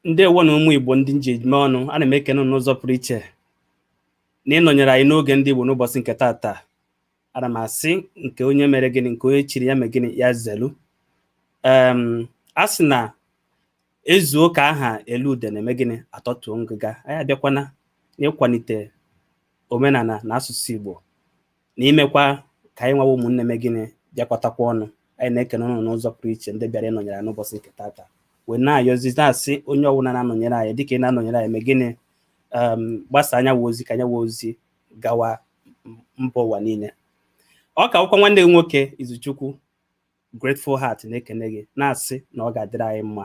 Ndewo na ụmụ Igbo ndị nji ejime ọnụ, ana m ekene n'ụzọ pụrụ iche na ịnọnyere anyị n'oge ndị Igbo n'ụbọchị nke taata. Ana m asị nke onye mere gịnị, nke onye chiri ya mee gịnị, ya zelu. A sị na ezuo ka aha elu ude na-eme gịnị, atọtuo ngịga. Anyị abịakwana n'ịkwalite omenala na asụsụ Igbo na imekwa ka anyị nwawa ụmụnne me gịnị bịakọtakwa ọnụ. Anyị na-ekene ọnụ n'ụzọ pụrụ iche ndị bịara ịnọnyere anyị n'ụbọchị nke taata, wee na-ayọzi na-asị onye ọbụla na-anọnyere anyị dịka ị na-anọnyere anyị mee gịnị, gbasa anyanwụ ozi ka anyanwụ ozi gawa mba ụwa niile. Ọ ka akwụkwọ nwanne gị nwoke Izuchukwu Grateful Heart na-ekene gị, na-asị na ọ ga-adịrị anyị mma.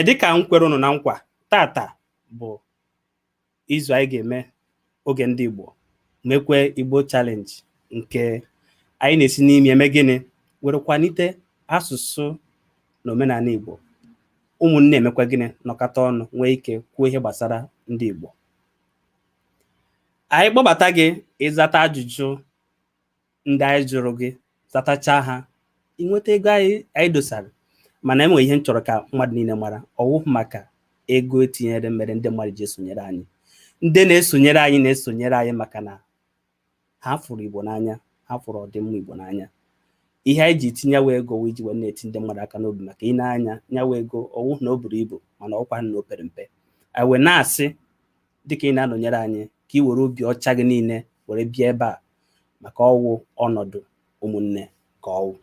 Dịka m kwere unu na nkwa, tata bụ izu anyị ga-eme oge ndị Igbo, mekwe Igbo challenge, nke anyị na-esi n'ime eme gịnị, were kwalite asụsụ na omenala Igbo. Ụmụnne emekwa gịnị, nọkọta ọnụ nwee ike kwuo ihe gbasara ndị Igbo. Anyị kpọbata gị ịzata ajụjụ ndị anyị jụrụ gị, zatacha ha, inweta ego anyị dosara. Mana enwe ihe m chọrọ ka mmadụ niile mara, ọwụ maka ego etinyere mere ndị mmadụ ji esonyere anyị. Ndị na-esonyere anyị na-esonyere anyị maka na ha fụrụ Igbo n'anya, ha fụrụ ọdịmma Igbo n'anya. Ihe anyị ji tinyewa ego iji wee na-eti ndị mmadụ aka n'obi, maka ị na-anya nyawa ego ọwụ na o buru ibu, mana ọkwa na o pere mpe. Anyị wee na-asị dịka ị na-anọnyere anyị ka ị were obi ọcha gị niile were bịa ebe a, maka ọwụ ọnọdụ ụmụnne ka ọwụ.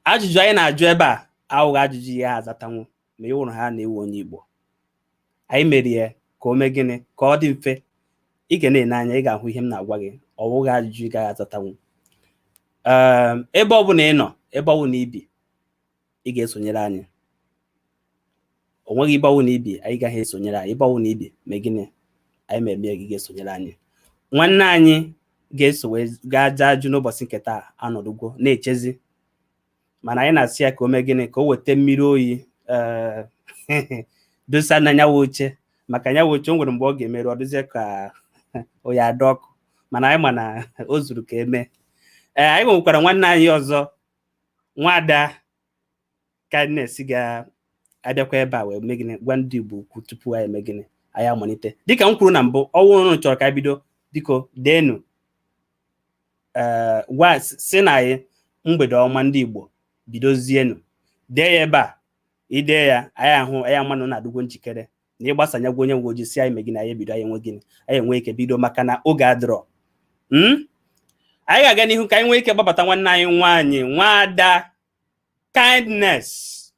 Ajụjụ anyị na-ajụ ebe a awụghị ajụjụ ihe ha azatanwu ma ị hụrụ ha na-ewu onye Igbo. Anyị merie ka o mee gịnị, ka ọ dị mfe. Ị ga na-ene anya, ị ga-ahụ ihe m na-agwa gị, ọwụghị ajụjụ ị gaghị azatanwu. Ebe ọbụla ị nọ, ebe ọbụla ibi, ị ga-esonyere anyị. O nweghị ebe ọbụla ibi anyị gaghị esonyere anyị. Ebe ọbụla ibi mee gịnị, anyị mere gị ga-esonyere anyị. Nwanne anyị ga-eso wee ga-aja ajụ n'ụbọchị nke taa anọdụgo na-echezi, mana anyị na-asị ya ka o mee gịnị, ka o weta mmiri oyi dosa na nyawa oche, maka nyawa oche o nwere mgbe ọ ga-emerụ ọ dịzie ka oyi ada ọkụ, mana anyị ma na o zuru ka eme. Anyị nwekwara nwanne anyị ọzọ, Nwada Kindness, ga-abịakwa ebe a wee mee gịnị, gwa ndị Igbo ukwu tupu anyị eme gịnị, anyị amalite. Dịka m kwuru na mbụ, ọnwụ unu chọrọ ka anyị bido, biko deenu gwa si na anyị mgbede ọma ndị Igbo bidozienu. Dee ya ebe a, idee ya anyị ahụ, anyị amanụ na-adụgo njikere na ịgbasanyegwu onye nwe ojii si anyị mee gịnị, anyị ebido, anyị enwe gịnị, anyị enwe ike bido, maka na oge adịrọ. Anyị ga-aga n'ihu ka anyị nwee ike gbabata nwanne anyị nwaanyị, Nwada Kindness.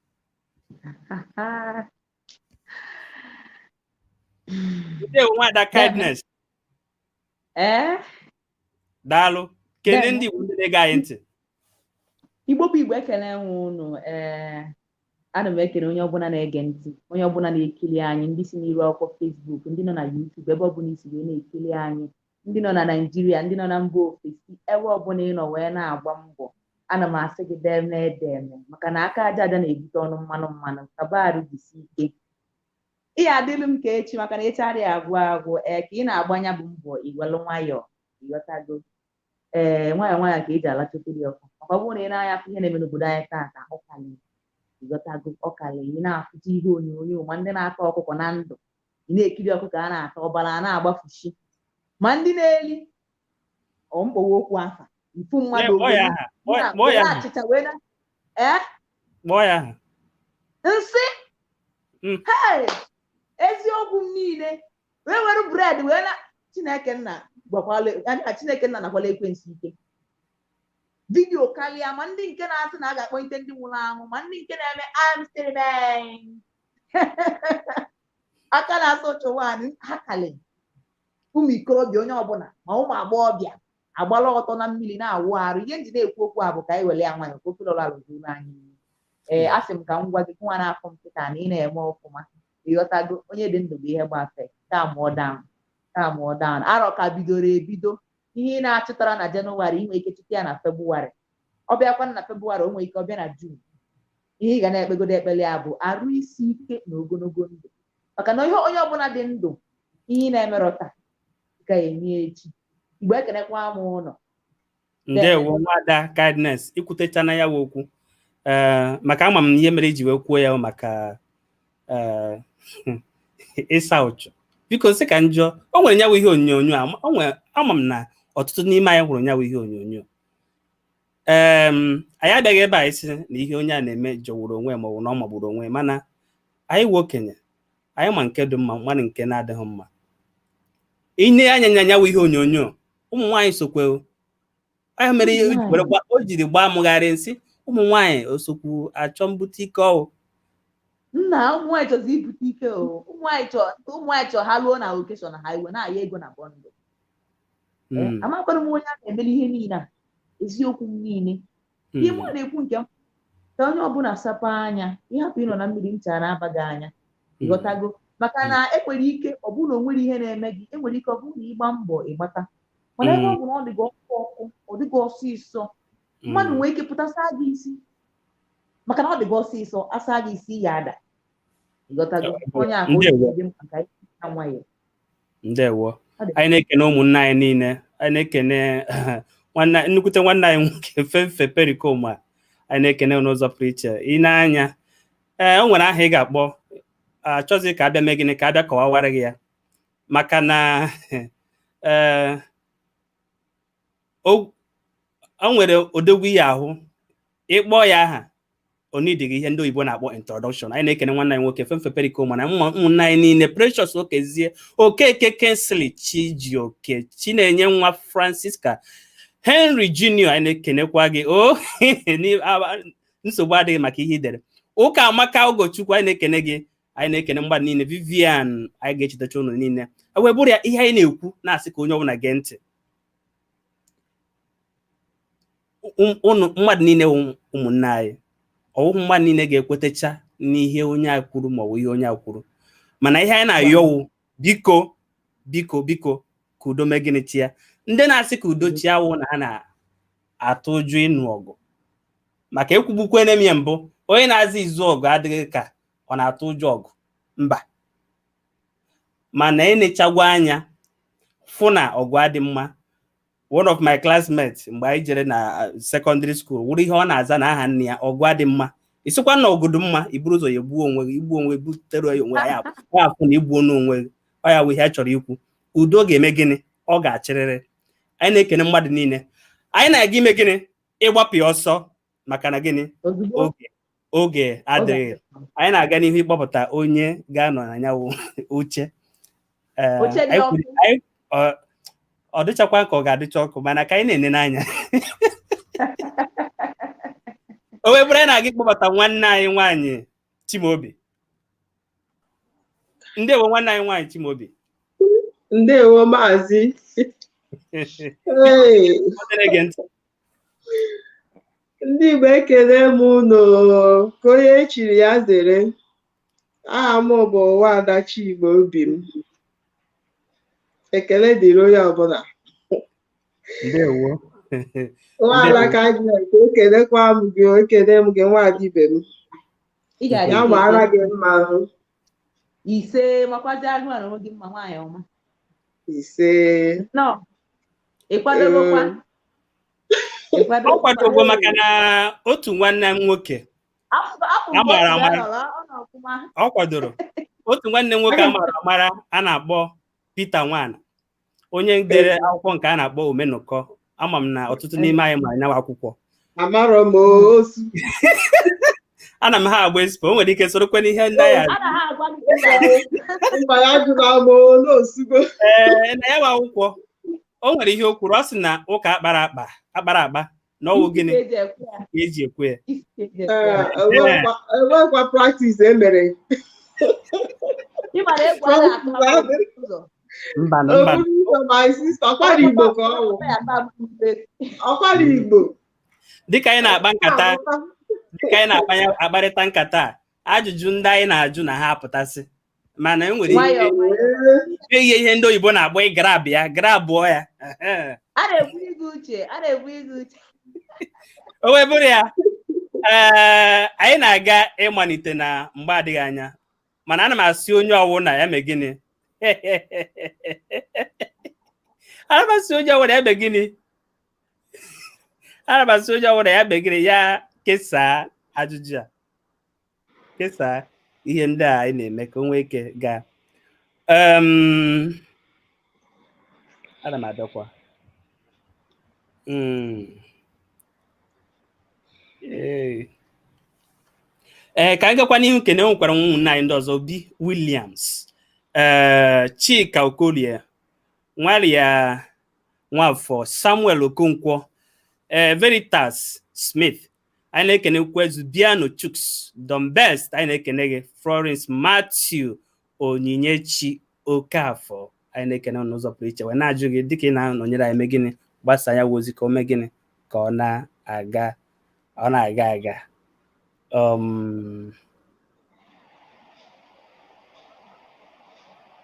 Ndewo Nwada Kindness. Daalụ. Kene ndị Igbo ndị na-ege anyị ntị. Igbo bụ Igbo, ekele nwe unu. Ana m ekele onye ọbụla na-ege ntị, onye ọbụla na-ekiri anyị, ndị si n'iru akwụkwọ Facebook, ndị nọ na YouTube, ebe ọbụla isi wee na-ekiri anyị, ndị nọ na Naịjirịa, ndị nọ na mba ofesi, ebe ọbụla ị nọ wee na-agba mbọ. Ana m asị gị deme edeme, maka na aka aja aja na-ebute ọnụ mmanụ mmanụ. Kabarụ jisi ike. Ihe adịlụ m ka echi, maka na echi adịghị agwụ agwụ. Ka ị na-agbanya bụ mbọ, iwelu nwayọọ, ịghọtago. Nwayọọ nwayọọ ka eji alachoteri ọkụ. Maka ọ bụrụ na ị na-anya ihe na-eme n'obodo anyị taata, ọkali, ịghọtago, ọkali. Ị na-afụta ihe onyonyo, ma ndị na-ata ọkụkọ na ndụ, ị na-ekiri ọkụkọ a na-ata, ọbara a na-agbafushi, ma ndị na-eli mkpọwa okwu afa, mfu mmadụ achịcha wee na nsị eziokwu m niile wee were bred wee na Chineke nna nakwala ekwensu ike. Vidio karịa, ma ndị nke na-asị na a ga-akpọnite ndị nwụrụ anwụ, ma ndị nke na-eme amsterdam aka na-asụ chụwanị ha kalị. Ụmụ ikorobịa onye ọbụla, ma ụmụ agbọghọbịa agbala ọtọ na mmiri na-awụ arụ. Ihe nji na-ekwu okwu a bụ ka anyị were ya nwayọ, ka ofe lọrarụzuru anyị. Asị m ka m gwa gị, nwa na-afọ m kịta na ị na-eme ọfụma, ịghọtago. Onye dị ndụ bụ ihe gbafe. Ka mụọ down arọ ka bidoro ebido. Ihe ị na-achụtara na Jenụwarị, inwe ike chụta ya na Febrụwarị. Ọ bịakwa na Febrụwarị, o nwere ike ọ bịa na Jun. Ihe ị ga na-ekpegodo ekpele ya bụ arụ isi ike na ogologo ndụ, maka na ihe onye ọbụla dị ndụ, ihe ị na-emerọta ga-enye echi. Igbo ekenekwa m ụlọ. Ndewo Nwada Kindness, ikwutechana ya okwu. Maka ama m ihe mere iji wee kwuo ya, maka ịsa ụchụ biko sị ka njọ o nwere nyawa ihe onyonyo ama m na ọtụtụ n'ime anyị hụrụ nyawa ihe onyonyo anyị abịaghị ebe anyị sị na ihe onye a na-eme jọgburu onwe ma ọ bụ na ọ magburu onwe mana anyị wụ okenye anyị ma nke dị mma mmadụ nke na-adịghị mma ine anya nya nyawa ihe onyonyo ụmụ nwaanyị sokwe ahụ mere o jiri gbaa mụgharị nsị ụmụ nwaanyị osokwu achọ mbute ike ọwụ nna ụmụ nwaanyị chọzi ibute ike ụmụ nwaanyị chọ ha luo na okeshọn ha iwe na-aya ego na bọndụ amakwara m onye a na-emeli ihe niile a eziokwu m niile ihe mụ na-ekwu nke m ka onye ọbụla sapụ anya ịhapụ ịnọ na mmiri ncha na-abaghị anya ịghọtago maka na enwere ike ọ bụrụ na o nwere ihe na-eme gị enwere ike ọ bụrụ na ịgba mbọ ịgbata mana ebe ọ bụ na ọ dịghị ọkụ ọ dịghị ọsịsọ mmadụ nwee ike pụtasa gị isi maka na ọ dịghị ọsịsọ asa gị isi ya ada ịghọtago onye ahụ dị maka ịna nwa ya ndewo anyị na-ekene ụmụnne anyị niile anyị na-ekene nnukwute nwanne anyị nwoke fefe perikoma anyị na-ekene n'ụzọ pụrụ iche ị na-anya o nwere aha ị ga-akpọ achọghịzị ka abịa mee gịnị ka abịa kọwawara gị ya maka na o nwere odogwu ihe ahụ ịkpọ ya aha onidighi ihe ndị oyibo na-akpọ introduction anyị na-ekene nwanne anyị nwoke femfe perikoma na ụmụnne anyị niile Precious Okezie Okeke Kingsley Chijioke Chinenye nwa Francisca Henry Junior anyị na-ekenekwa gị nsogbu adịghị maka ihe i dere Ụka Amaka Ogochukwu anyị na-ekene gị anyị na-ekene mgbada niile Vivian anyị ga-echetacha ụnụ niile wee bụrụ ya ihe anyị na-ekwu na-asị ka onye ọbụla gee ntị mmadụ niile ụmụnne anyị ọwụhụ mmadụ niile ga-ekwetacha n'ihe onye a kwuru ma ọ bụ ihe onye a kwuru mana ihe anyị na-ayọwụ biko biko biko ka udo mee gịnị chi ya ndị na-asị ka udo chi awụ na ha na-atụ ụjụ ịnụ ọgụ maka ekwugbukwe na-eme mbụ onye na-azụ izu ọgụ adịghị ka ọ na-atụ ụjọ ọgụ mba mana enechagwa anya fụ na ọgụ adị mma. One of my classmates mgbe anyị jere na secondary school wụrụ ihe ọ na-aza na aha nne ya ọgụ adị mma isokwa na ọgụ dị mma iburu ụzọ ya egbuo onwe gị igbu onwe butere onwe ya afụ na igbuo n'onwe gị ọ ya wụ ihe a chọrọ ikwu udo ga-eme gịnị ọ ga-achịrịrị anyị na-ekene mmadụ niile anyị na-aga ime gịnị ịgbapụ ya ọsọ maka na gịnị oge adịghị anyị na-aga n'ihu ịkpọpụta onye ga-anọ na ya oche ọ dịchakwa ka ọ ga-adịcha ọkụ mana ka anyị na-ene n'anya o wee bụrụ anyị na-aga ịkpọbata nwanne anyị nwaanyị Chimaobi. Ndewo nwanne anyị nwaanyị Chimaobi. Ndewo maazị. Ndị Igbo ekele m unu ka onye echiri ya zere. Aha m bụ Nwaada Chimaobi m. Ekele dịrị onye ọbụla. Ndewo. Nwaada ka gị ekelekwa m gị ekele m gị nwaada ibe m. Ya mara gị mma ahụ. Ise makwazi agụ na onwe gị mma nwaanyị ọma. Ise. No. Ịkwadogokwa. Ọ kwadogo maka na otu nwanne m nwoke amara amara ọ kwadoro otu nwanne m nwoke amara amara a na-akpọ Peter Nwana onye dere akwụkwọ nke a na-akpọ Omenụkọ ama m na ọtụtụ n'ime anyị ma nyawa akwụkwọ amara m osu ana m ha agba esipo o nwere ike sorokwe n'ihe ndị ya na ya wa akwụkwọ o nwere ihe o kwuru ọ sị na ụka akpara akpa na ọwụ gịnị eji ekwe ya enwekwa practice emere Igbo dịka anyị na-akpa nkata dịka anyị na-akparịta nkata ajụjụ ndị anyị na-ajụ na ha apụtasị mana enwere ihe ndị oyibo na-agba grab ya grabụọ ya o wee bụrụ ya anyị na-aga ịmalite na mgbe adịghị anya mana ana m asị onye ọwụ na ya mee gịnị ana m asị onye ọwụ na ya mee gịnị ana m asị onye ọwụ na ya mee gịnị ya kesaa ajụjụ a kesaa ihe ndị a anyị na-eme ka o nwee ike gaa. Ana m abịakwa ka anyị gakwa n'ihu kene nwekwara ụmụnne anyị ndị ọzọ Obi Williams, Chika Okolie, Nwaria Nwafọ, Samuel Okonkwo, Veritas Smith, anyị na-ekenekwa Zubiano Chuks, Don Best, anyị na-ekene gị, Florence Matthew Onyinyechi Okafọ, anyị na-ekene n'ụzọ pụrụ iche wee na-ajụ gị dịka ị na-anọnyere anyị, mee gịnị gbasa ya wozi ka o mee gịnị ka ọ na-aga aga.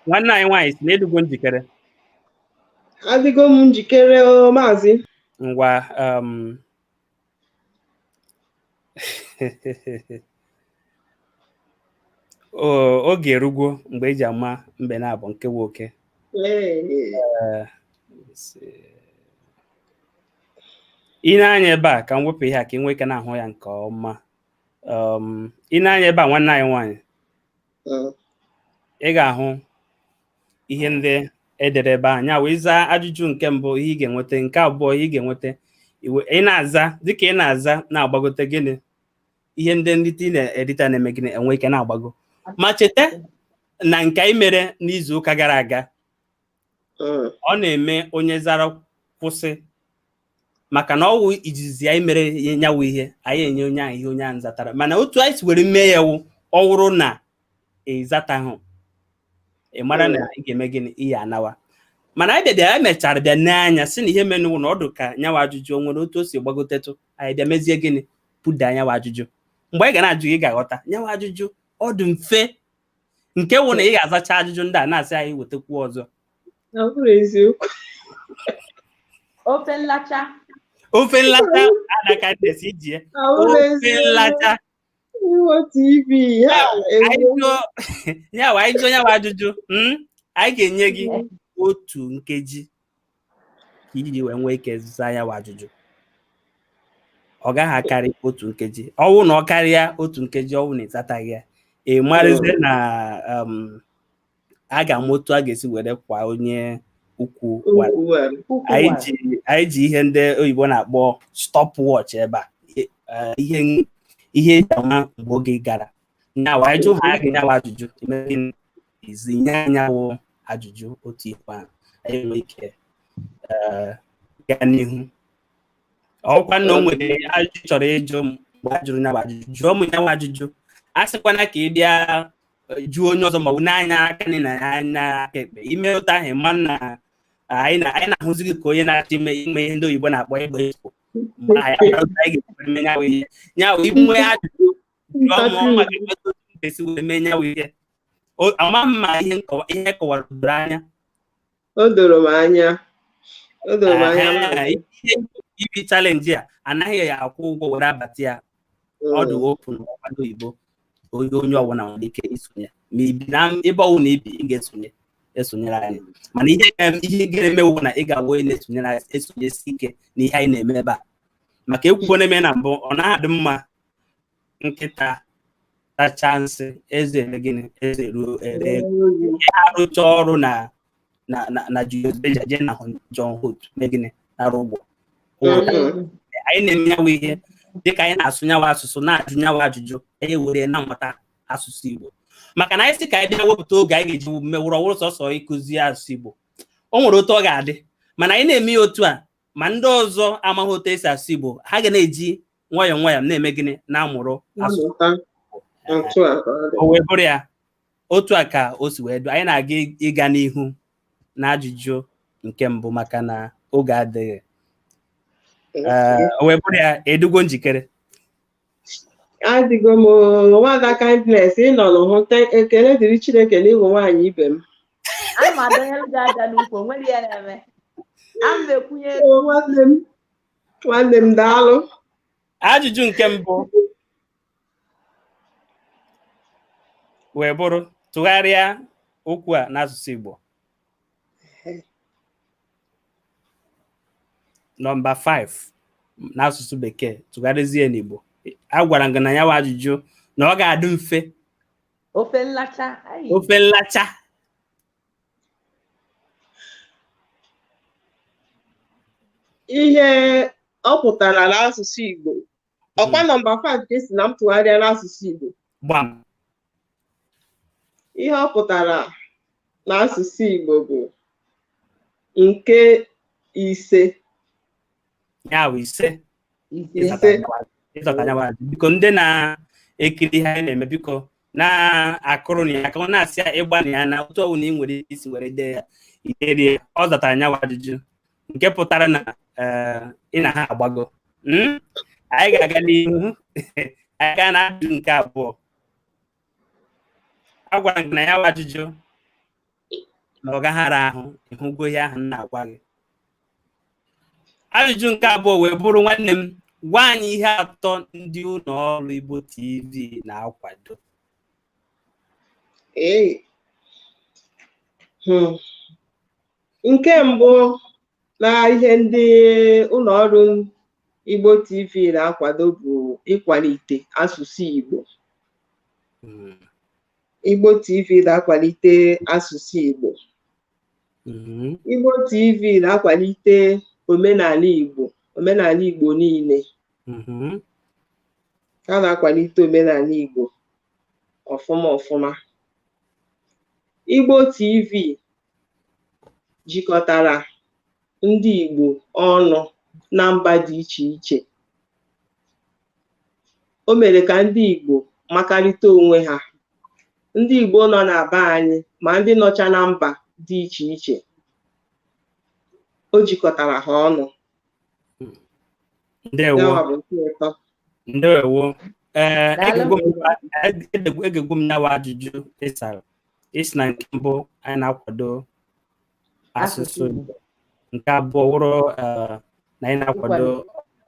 Nwanne anyị nwaanyị si na edugo njikere. Adịgo m njikere maazị. Ngwa oge erugo mgbe eji ama mbe na-abụ nke nwoke. Ị na-anya ebe a ka m wepụ ihe a ka ị nwee ike na-ahụ ya nke ọma. Ị na-anya ebe a nwanne anyị nwaanyị, ị ga-ahụ ihe ndị edere ebe a. Nya wee zaa ajụjụ nke mbụ, ihe ị ga-enweta, nke abụọ ihe ị ga-enweta, ị na-aza dịka ị na-aza na-agbagote gịnị ihe ndị ị na-edita na-eme gịnị enwe ike na-agbago. Ma cheta na nke anyị mere n'izu ụka gara aga, ọ na-eme onye zara kwụsị, maka na ọwụ ijizi anyị mere nyawu ihe anyị enye onye ahụ ihe onye ahụ zatara. Mana otu anyị si were mee ya wụ ọ wụrụ na ịzatahụ, ị mara na ị ga-eme gịnị, ihe anawa. Mana anyị mechara bịa n'anya si na ihe menụ na ọdụ ka nyawa ajụjụ o nwere otu o si gbagotetụ, anyị bịa mezie gịnị, pụda nyawa ajụjụ. Mgbe anyị ga na-ajụ gị ga-aghọta nyawa ajụjụ ọ dị mfe, nke wụ na ị ga-azacha ajụjụ ndị a na-asị anyị wetakwu ọzọ. Ofe nlacha adaka esi iji ya. Ofe nlacha nyawa ajụjụ anyị ga-enye gị otu nkeji ka iji wee nwee ike zaa ya ajụjụ. Ọ gaghị akarị otu nkeji. Ọwụ na ọ karịa otu nkeji, ọwụ na ịzataghị ya, ị marịzie na a ga-ama otu a ga-esi were kwa onye ukwu. Anyị ji ihe ndị oyibo na-akpọ stopwatch ebe a, ihe eji ama mgbe oge gara. Nyawa anyị jụ ha ga-enyawa ajụjụ, izinye anyanwụ ajụjụ otu ihe ahụ, anyị nwere ike gaa n'ihu. Ọkwa na o nwere ajụjụ chọrọ ịjụ mgbe a jụrụ nyawa ajụjụ, jụọ m nyawa ajụjụ. A sịkwana ka ị bịa jụọ onye ọzọ ma ọ bụ n'anya aka na anya aka ekpe. Ime ụta ahụ ma na anyị na-ahụzi gị ka onye na-achọ ime ihe ndị oyibo na-akpọ ịgba expo. Nyawa inwe ajụjụ jụọ m maka otu esi wee mee nyawa ihe. Ama mma ihe kọwara doro anya. O doro m anya. Ihe ibi chalenji a anaghị ya akwụ ụgwọ were abata ya. Ọdụ open ọkwado oyibo, onye ọbụla nwere ike isonye. Ma ibi na ebe ọwụ na ibi, ị ga-esonyere anyị. Mana ihe ga-emewu na ị ga-awụ onye na-esonyere anyị, esonyesi ike na ihe anyị na-eme ebe a. Maka ekwugo na-eme na mbụ, ọ na-adị mma nkịta tacha nsị eze eme gịnị, eze ruo ere. Arụcha ọrụ na Julius na John Holt mee gịnị, na-arụ ụgwọ. Anyị na-eme nyawa ihe dịka anyị na-asụ nyawa asụsụ, na-ajụ nyawa ajụjụ, anyị were na-amụta asụsụ Igbo. Maka na anyị sị ka anyị bịa wepụta oge anyị ga-eji mewụrụ ọwụrụ sọsọ ịkụzi asụsụ Igbo, o nwere otu ọ ga-adị. Mana anyị na-eme ya otu a, ma ndị ọzọ amaghị otu esi asụ Igbo, ha ga na-eji nwayọọ nwayọọ na-eme gịnị, na-amụrụ asụsụ. O wee bụrụ ya otu a ka o si wee dị. Anyị na-aga ịga n'ihu na ajụjụ nke mbụ maka na oge adịghị. O wee bụrụ ya, edugo njikere. Adịgo m nwada kindness, ị nọ n'ụhụ. Ekele dịrị Chineke na ịbụ nwaanyị ibe m. Anyị ma adọnyere gị aja n'ukwu, o nwere ihe na-eme. Nwanne m daalụ. Ajụjụ nke mbụ wee bụrụ, tụgharịa okwu a n'asụsụ Igbo. Nọmba 5 n'asụsụ Bekee, tụgharịzie n'Igbo. A gwara m gị na ya wa ajụjụ na ọ ga-adị mfe Ofe nlacha. Ofe nlacha. Ihe ọ pụtara n'asụsụ Igbo. Ọkwa nọmba 5 ka esi na m tụgharịa n'asụsụ Igbo. Gbam. Ihe ọ pụtara n'asụsụ Igbo bụ nke ise. Ya bụ ise. Ise. Biko ndị na-ekiri ha na-eme biko na-akụrụ na ya ka ọ na-asị ịgba na ya na otu ọbụ na ị nwere isi were dee ya iterie. Ọ zatara nyawa ajụjụ nke pụtara na ị na ha agbago. Anyị ga-aga n'ihu anyị gaa na ajụjụ nke abụọ. A gwara gị na ya ajụjụ na ọ gaghara ahụ ịhụgo ihe ahụ na-agwa gị. Ajụjụ nke abụọ wee bụrụ nwanne m, gwa anyị ihe atọ ndị ụlọ ọrụ Igbo TV na-akwado. Nke mbụ na ihe ndị ụlọ ọrụ Igbo TV na-akwado bụ ịkwalite asụsụ Igbo. Igbo TV na-akwalite asụsụ Igbo. Igbo TV na-akwalite omenala Igbo, omenala Igbo niile. Ha na-akwalite omenala Igbo ọfụma ọfụma. Igbo TV jikọtara ndị Igbo ọnụ na mba dị iche iche. O mere ka ndị Igbo makarịta onwe ha. Ndị Igbo nọ na be anyị ma ndị nọcha na mba dị iche iche. O jikọtara ha ọnụ. Ndewo. Egegwu m nyawa ajụjụ ịsara. Isi na nke mbụ anyị na-akwado asụsụ Igbo. Nke abụọ wụrụ na anyị na-akwado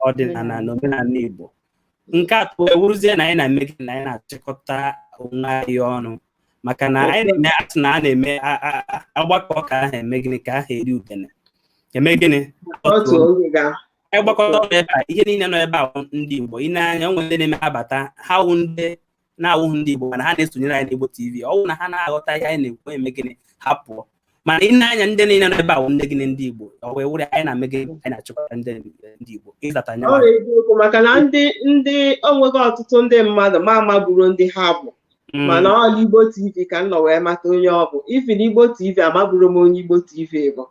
ọdịnala na omenala Igbo. Nke atọ ewuruzie na anyị na-eme na anyị na-achịkọta onwe anyị ọnụ maka na anyị na-asị na a na-eme agbakọ ka ahụ eme gịnị ka ahụ eri udene eme gịnị gbakọta ọnụ ebe a ihe niile nọ ebe a ndị Igbo ị na-anya onwe ndị na-eme abata ha wụ ndị na-awụghị ndị Igbo mana ha na-esonyere anyị n'Igbo TV ọ wụ na ha na-aghọta ihe anyị na-ekwu eme gịnị ha pụọ mana ị na-anya ndị niile nọ ebe a wụ ndị gịnị ndị Igbo ọ wee wụrụ anyị na-eme gịnị anyị na-achịkọta ndị Igbo ịzata anya maka na ndị onweghị ọtụtụ ndị mmadụ ma amagburu ndị ha bụ mana ọla Igbo TV ka m nọ wee mata onye ọ bụ ifi na Igbo TV amagburu m onye Igbo TV bụ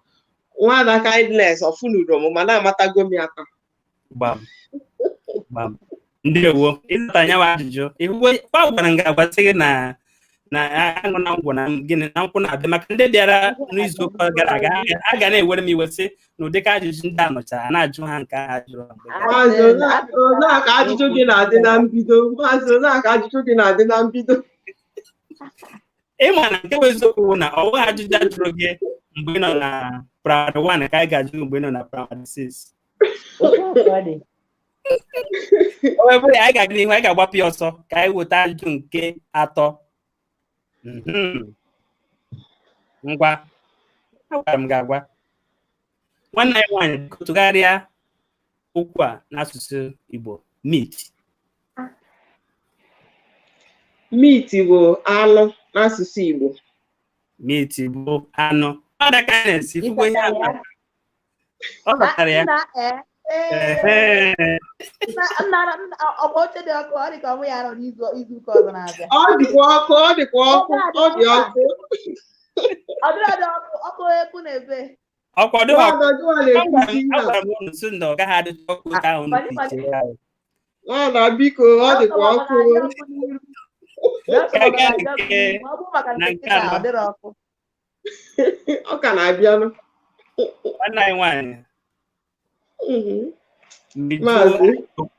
nwada kindness ọfụnuro m mana amatago m ya taa. Gbam. Ndewo ịzata anya ajụjụ ihuwe gwara m ga-agwasị gị na aṅụ na ngwụ na gịnị na nkwụ na-abịa maka ndị bịara n'izu ụka gara aga a ga na-ewere m iwe sị na ụdịka ajụjụ ndị a nọchara na-ajụ ha nke ha jụrụ ka ajụjụ gị na-adị na mbido ka ajụjụ gị na-adị na mbido ịma na nke bụ eziokwu bụ na ọ bụghị ajụjụ a jụrụ gị mgbe ị nọ na praịmarị 1 ka anyị ga-ajụ mgbe ị nọ na praịmarị 6 o wee bụrụ anyị ga-aga n'ihu anyị ga-agbapụ ya ọsọ ka anyị weta ajụjụ nke atọ. Ngwa agwara m ga-agwa nwanne anyị nwaanyị tụgharịa okwu a n'asụsụ Igbo. meat bụ anụ n'asụsụ Igbo. Meat bụ anụ ọ daka na-esi fugbo ihe ọ batara ya ọ dịkwa ọkụ ọkwado nso na ọ gaghị adịcha ọkụ ahụ na biko ọ dịkwa ọkụ ọ ka na-abịanụ nwanne anyị nwaanyị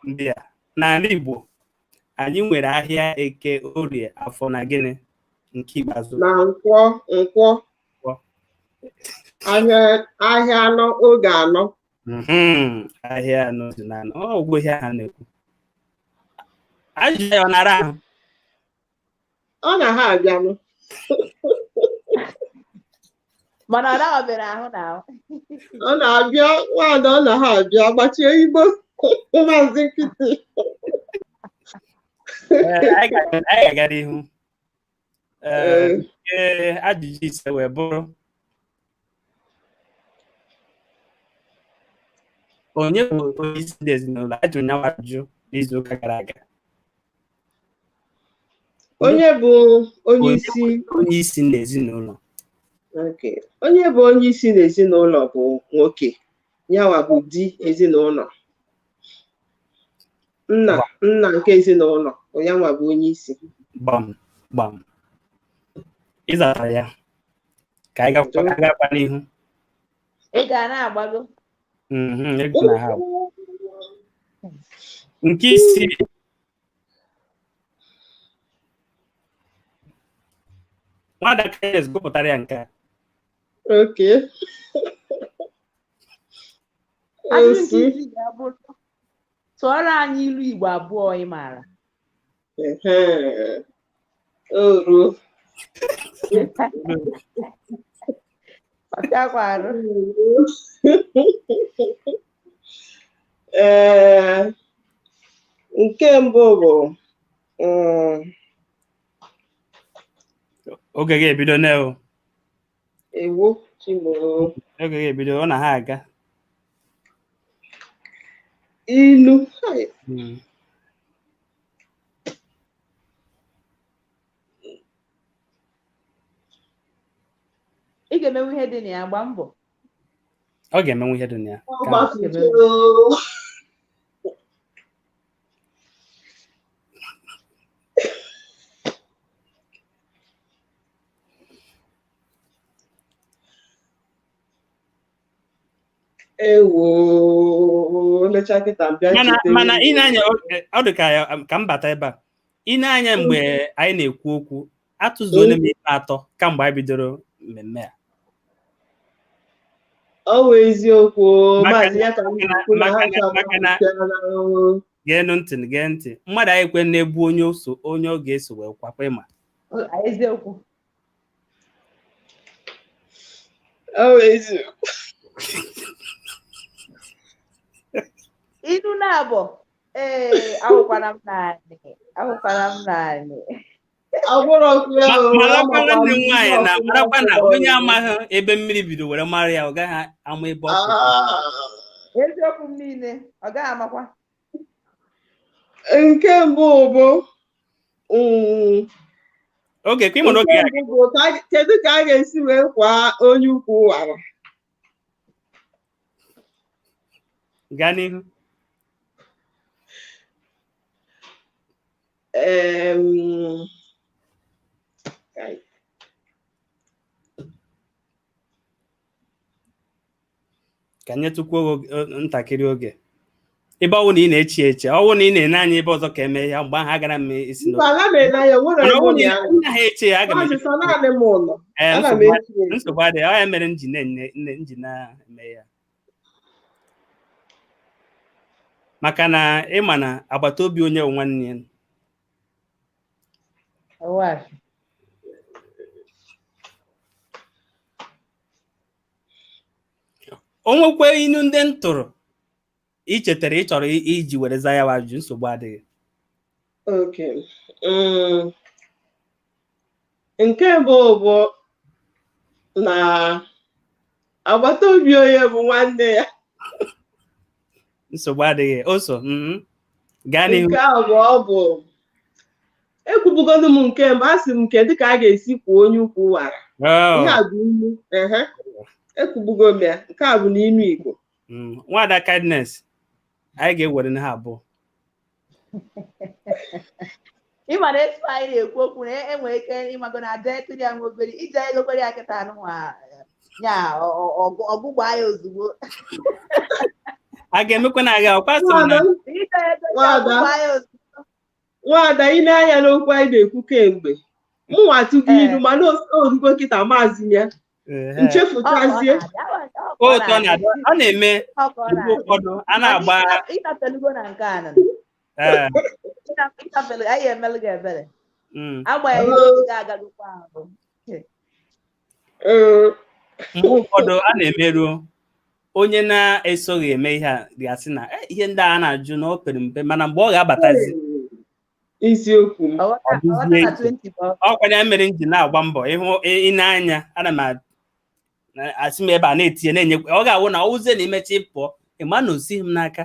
ndị a n'ala Igbo anyị nwere ahịa Eke, Orie, Afọ na gịnị nke ikpeazụ na Nkwọ ahịa anọ oge anọ ahịa anọ dị na anọ ọgwụ ihe ha na-ekwu ajụjụ ya ọ nara ahụ ọ na ha abịanụ mana ọ na-abịara ahụ na ọ na-abịa nwada ọ na ha abịa gbachie Igbo maazị nkịtị anyị ga-aga n'ihu ajụjụ ise wee bụrụ onye bụ onye isi ndị ezinụlọ? Ajụrụ ya ajụjụ n'izu ụka gara aga. Onye bụ onye isi n'ezinụlọ? Okay. Onye bụ onye isi n'ezinụlọ bụ nwoke, yawa bụ di ezinụlọ, nna nke ezinụlọ, yanwa bụ onye isi. Gbam ịzara ya ka anyị gakwa n'ihu. Ị ga na-agbago ego na ha nke isi nwada Kayes gụpụtara ya nke a. Okay. Tụọrọ anyị ilu Igbo abụọ ị maara. Oru. Nke mbụ bụ oge ga-ebido n'ewu. Ewo Chimo. Oge ga-ebido, ọ na ha aga. Ilu. Ị ga-emenwu ihe dị na ya, gba mbọ. Ọ ga-emenwu ihe dị na ya. Ewo lecha kịta mbịa. Mana ị na-anya, ọ dị ka mbata ebe a. Ị na-anya mgbe anyị na-ekwu okwu, atụzuola m ife atọ kamgbe anyị bidoro mmemme a. Ọ bụ eziokwu. Gee ntị, mmadụ anyị kwe na-ebu onye ọ ga-eso wee kwakwa ịma. Eziokwu. Ọ bụ eziokwu. Ilu na-abọ ahụkwara m naanị. Marakwa nwanne m nwaanyị na marakwa na onye amaghị ebe mmiri bido were mara ya, ọ gaghị ama ebe ọ kwụ. Eziokwu m niile, ọ gaghị amakwa. Nke mbụ bụ oge ka ị nwere oge kedu ka a ga-esi wee kwa onye ukwu wara? Gaa n'ihu. Ka nyetukwu ntakịrị oge. Ebe ọwụ na ị na-eche eche, ọwụ na ị na-ene anya ebe ọzọ ka eme ya, mgbe ahụ agara m isi n'oge. Eche ya, aga m nsogbu adịghị, ọ ya mere nji na-eme ya. Maka na ịma na agbata obi onye nwanne ya. O nwekwa inu ndị ntụrụ ichetara ị chọrọ iji were za ya ajụjụ, nsogbu adịghị. Okay. Nke bụ na agbata obi onye bụ nwanne ya. Nsogbu adịghị. Oso gaa n'ihu. Nke abụọ bụ ekwubugodu m nke mbụ, asị m nke dịka a ga-esi kwuo onye ukwu wara. Ihe a bụ ilu. Ekwubugo m ya. Nke a bụ n'inu Igbo. Nwada Kindness, anyị ga-ewere ha abụọ. Ịma na etu anyị na-ekwu okwu na enwere ike ịmago na ada etiri ya nwa obere ije elokere ya kịta anụnwa ya ọgụgba ya ozugbo. A ga-emekwa na aga ọkwasị nwada ị na-anya n'okwu anyị na-ekwu kemgbe mụnwa tupu ilu mana orugo kịta maazị ya nchefuchazie. Ọ na-eme ụfọdụ a na-agba ịtatelugo na nke a ịtafelu anyị emelụ gị ebere agbanyeghị oge ga-agagokwa ahụ. Mgbe ụfọdụ a na-emerụ onye na-esoghị eme ihe a ga-asị na ihe ndị a na-ajụ na o pere mpe, mana mgbe ọ ga-abatazi isiokwu m. Ọkwanye mere nji na-agba mbọ ịhụ ịnanya ana m asị m ebe a na-etinye na-enye ọ ga-awụ na ọwụzie na imechi pụọ ịma na osi m n'aka.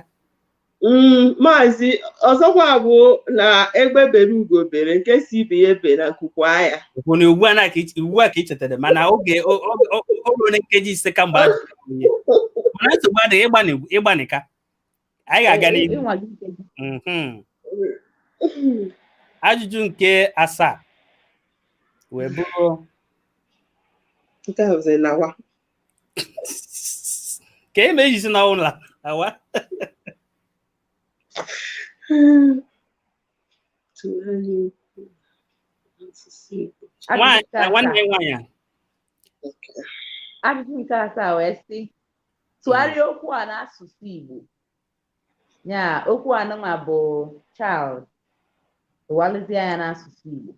Maazị ọzọkwa bụ na egbe bere ugo bere nke si ibe ya ebe na nkukwu aya. Na ugbu a ka ị chetara mana oge ole nkeji 5 ka mgbe mana nsogbu adịghị ịgbanika anyị ga-aga n'ihu. Ajụjụ nke 7 wee bụrụ nke a ọzọ nawa ka eme ejisi na ụlọ awa nwanne nwanyị. Ajụjụ nke 7 wee sị tụgharịa okwu a n'asụsụ Igbo. Ya okwu anụnwa bụ child. Tụgharịzie ya n'asụsụ Igbo.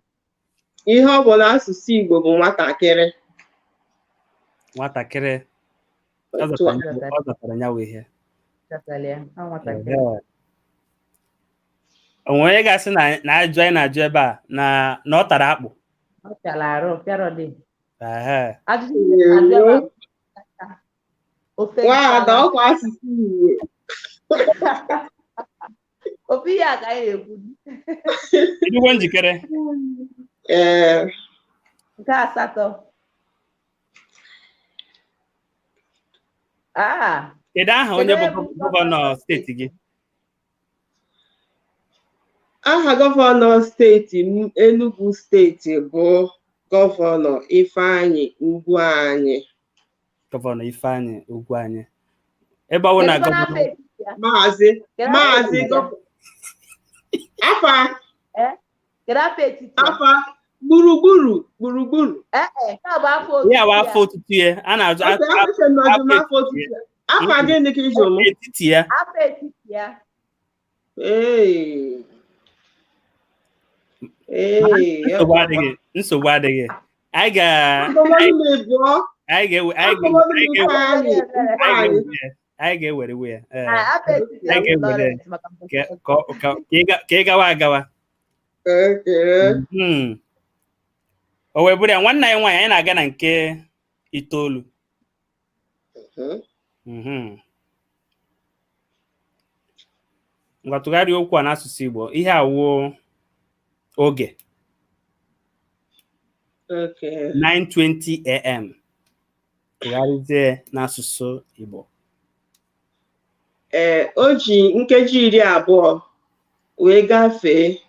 Ihe ọ bụ n'asụsụ Igbo bụ nwatakịrị. Nwatakịrị. Ọ zatara ya wee ihe. Onwe onye ga-asị na ajụ anyị na-ajụ ebe a na ọ tara akpụ. Ọ pịara arụ pịara dị. Ada ọkwa asụsụ Igbo. Opi ya ka anyị ekwu. Edugbo njikere. Nke 8. Kedu aha onye bụ gọvanọ steeti gị? Aha gọvanọ steeti Enugu steeti bụ gọvanọ Ifeanyi Ugwuanyi. Gọvanọ Ifeanyi Ugwuanyi. Ebe ọ bụ na gọvanọ Maazị afa gburugburu. Ya wa afọ otutu ya a na-azụ afa gịnị ka iji ụmụ etiti ya. Nsogbu adịghị. Anyị ga-ewere ya. Ka ị gawa agawa. O wee bụrụ ya nwanne anyị nwaanyị anyị na-aga na nke 9. Ngwa tụgharịa okwu a n'asụsụ Igbo. Ihe awụ oge 9:20 AM. Tụgharịzie n'asụsụ Igbo. O ji nkeji 20 wee gafee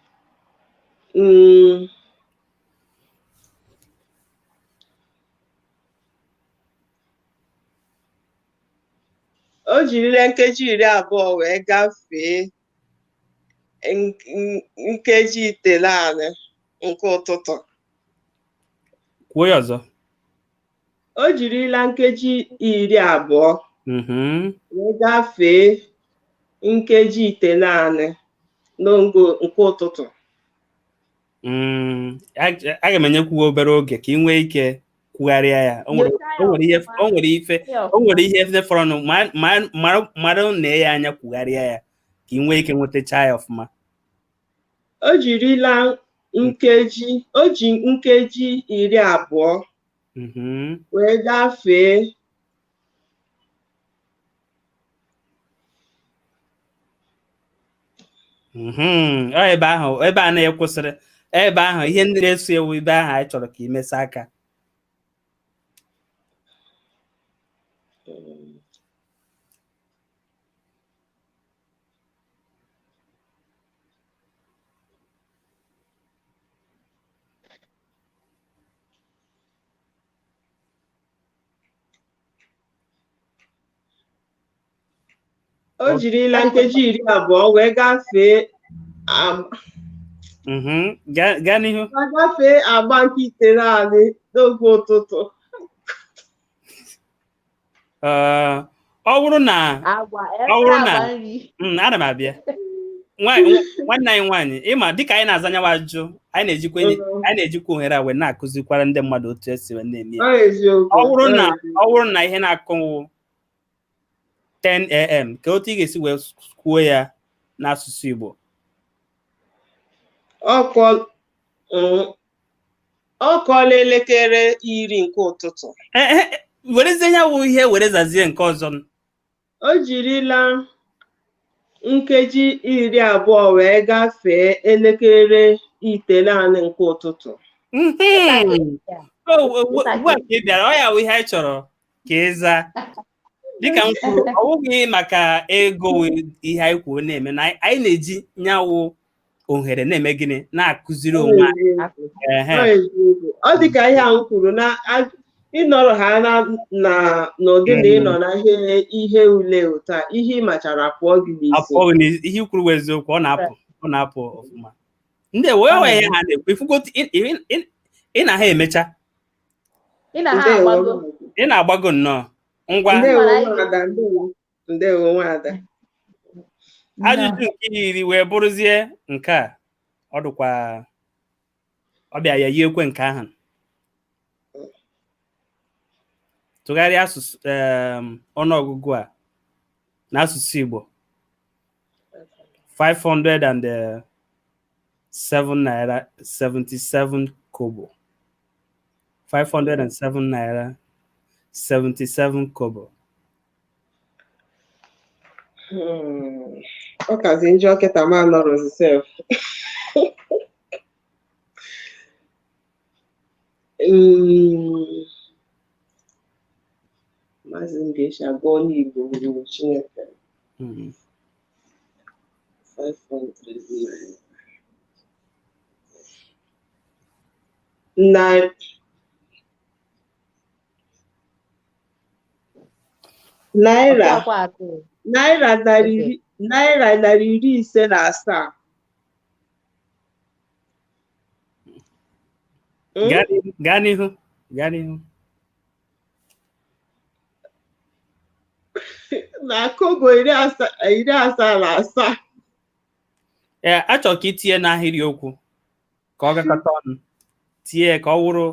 o jirila nkeji 20 wee gafee nkeji 9 nke ụtụtụ. Kwuo ya ọzọ. O jirila nkeji 20 wee gafee nkeji 9 n'ogo nke ụtụtụ. Aga m enyekwu obere oge ka ị nwee ike kwugharịa ya. O nwere ihe fọrọ mara na ya anya kwugharịa ya ka ị nwee ike nwetacha ya ọfụma. O ji nkeji 20 wee gafee ebe a na-ekwụsịrị ebe ahụ ihe ndị na-eso ewu ebe ahụ anyị chọrọ ka imesa aka. O jirila nkeji 20 wee gafee gaa n'ihu. Gafee agba nke 9 n'oge ụtụtụ. Ọ bụrụ na ana m abịa nwanne anyị nwaanyị ịma dịka anyị na-aza nyawa ajụjụ anyị na-ejikwa ohere a wee na-akụzikwara ndị mmadụ otu esi wee na-eme ọ bụrụ na ihe na-akụwụ 10 AM ka otu ị ga-esi wee kwuo ya n'asụsụ Igbo. ọ kọọla elekere 10 nke ụtụtụ. Werezie ya wụ ihe were zazie nke ọzọ. O jirila nkeji 20 wee gafee elekere 9 nke ụtụtụ. Ugbu a ka ị bịara, ọ ya wụ ihe anyị chọrọ ka ịza. Dịka m kwuru, ọ bụghị maka ego ihe anyị kwuo na-eme, na anyị na-eji nyawụ ohere na-eme gịnị, na-akụziri onwe anyị. Ọ dị ka ihe ahụ kwuru na ịnọrọ ha n'ụdị na ịnọ na ihe ule ụta ihe ịmachara pụọ gị n'isi. Ihe kwuru eziokwu, ọ na-apụ ọfụma. Ndị wee ha na-ekwu ifugo ị na ha emecha, ị na-agbago nnọọ. Ngwa ndewo nwada. Ajụjụ nke 10 wee bụrụzie nke a, ọ dịkwa ọ bịa ya yiekwe nke ahụ. Tụgharịa asụsụ ọnụọgụgụ a n'asụsụ Igbo. 507 naira 77 kobo. 507 naira 77 kobo. Ọ kazi njọ kịta ma nọrọ sef. Maazị Ndewo agụọ n'Igbo gburu Chineke. 500 naira 157. Gaa n'ihu. Na kobo 77. Achọrọ ka itinye n'ahịrịokwu ka ọ gakọta ọnụ. Tie ka ọ wụrụ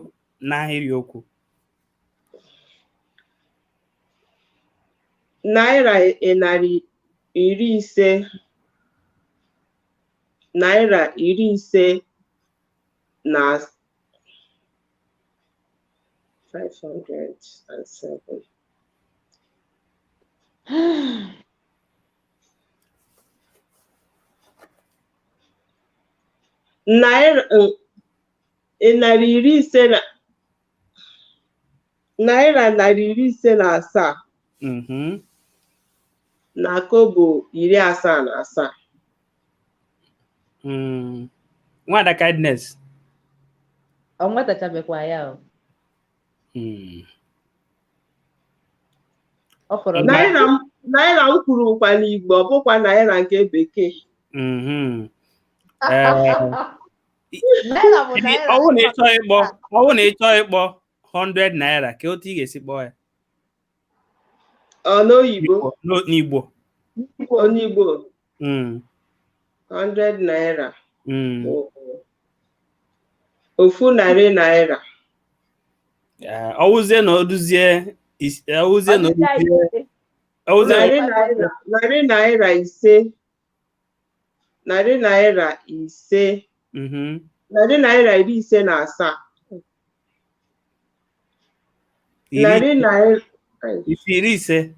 n'ahịrịokwu. Naira 50. Naira 50 na 507. Naira 157 na kobo 77. Nwada Kindness. Ọ nwetachabekwa ya o. Naira m kwuru kwa n'Igbo, ọ bụkwa naira nke bekee. Ọ bụrụ na ị chọọ ịkpọ 100 naira, ka otu ị ga-esi kpọọ ya? N'oyibo? N'Igbo. N'Igbo. 100 naira. Ofu narị naira. Ọwụzie na oduzie narị naira 5. Narị naira 5. Narị naira 57. Narị naira 50.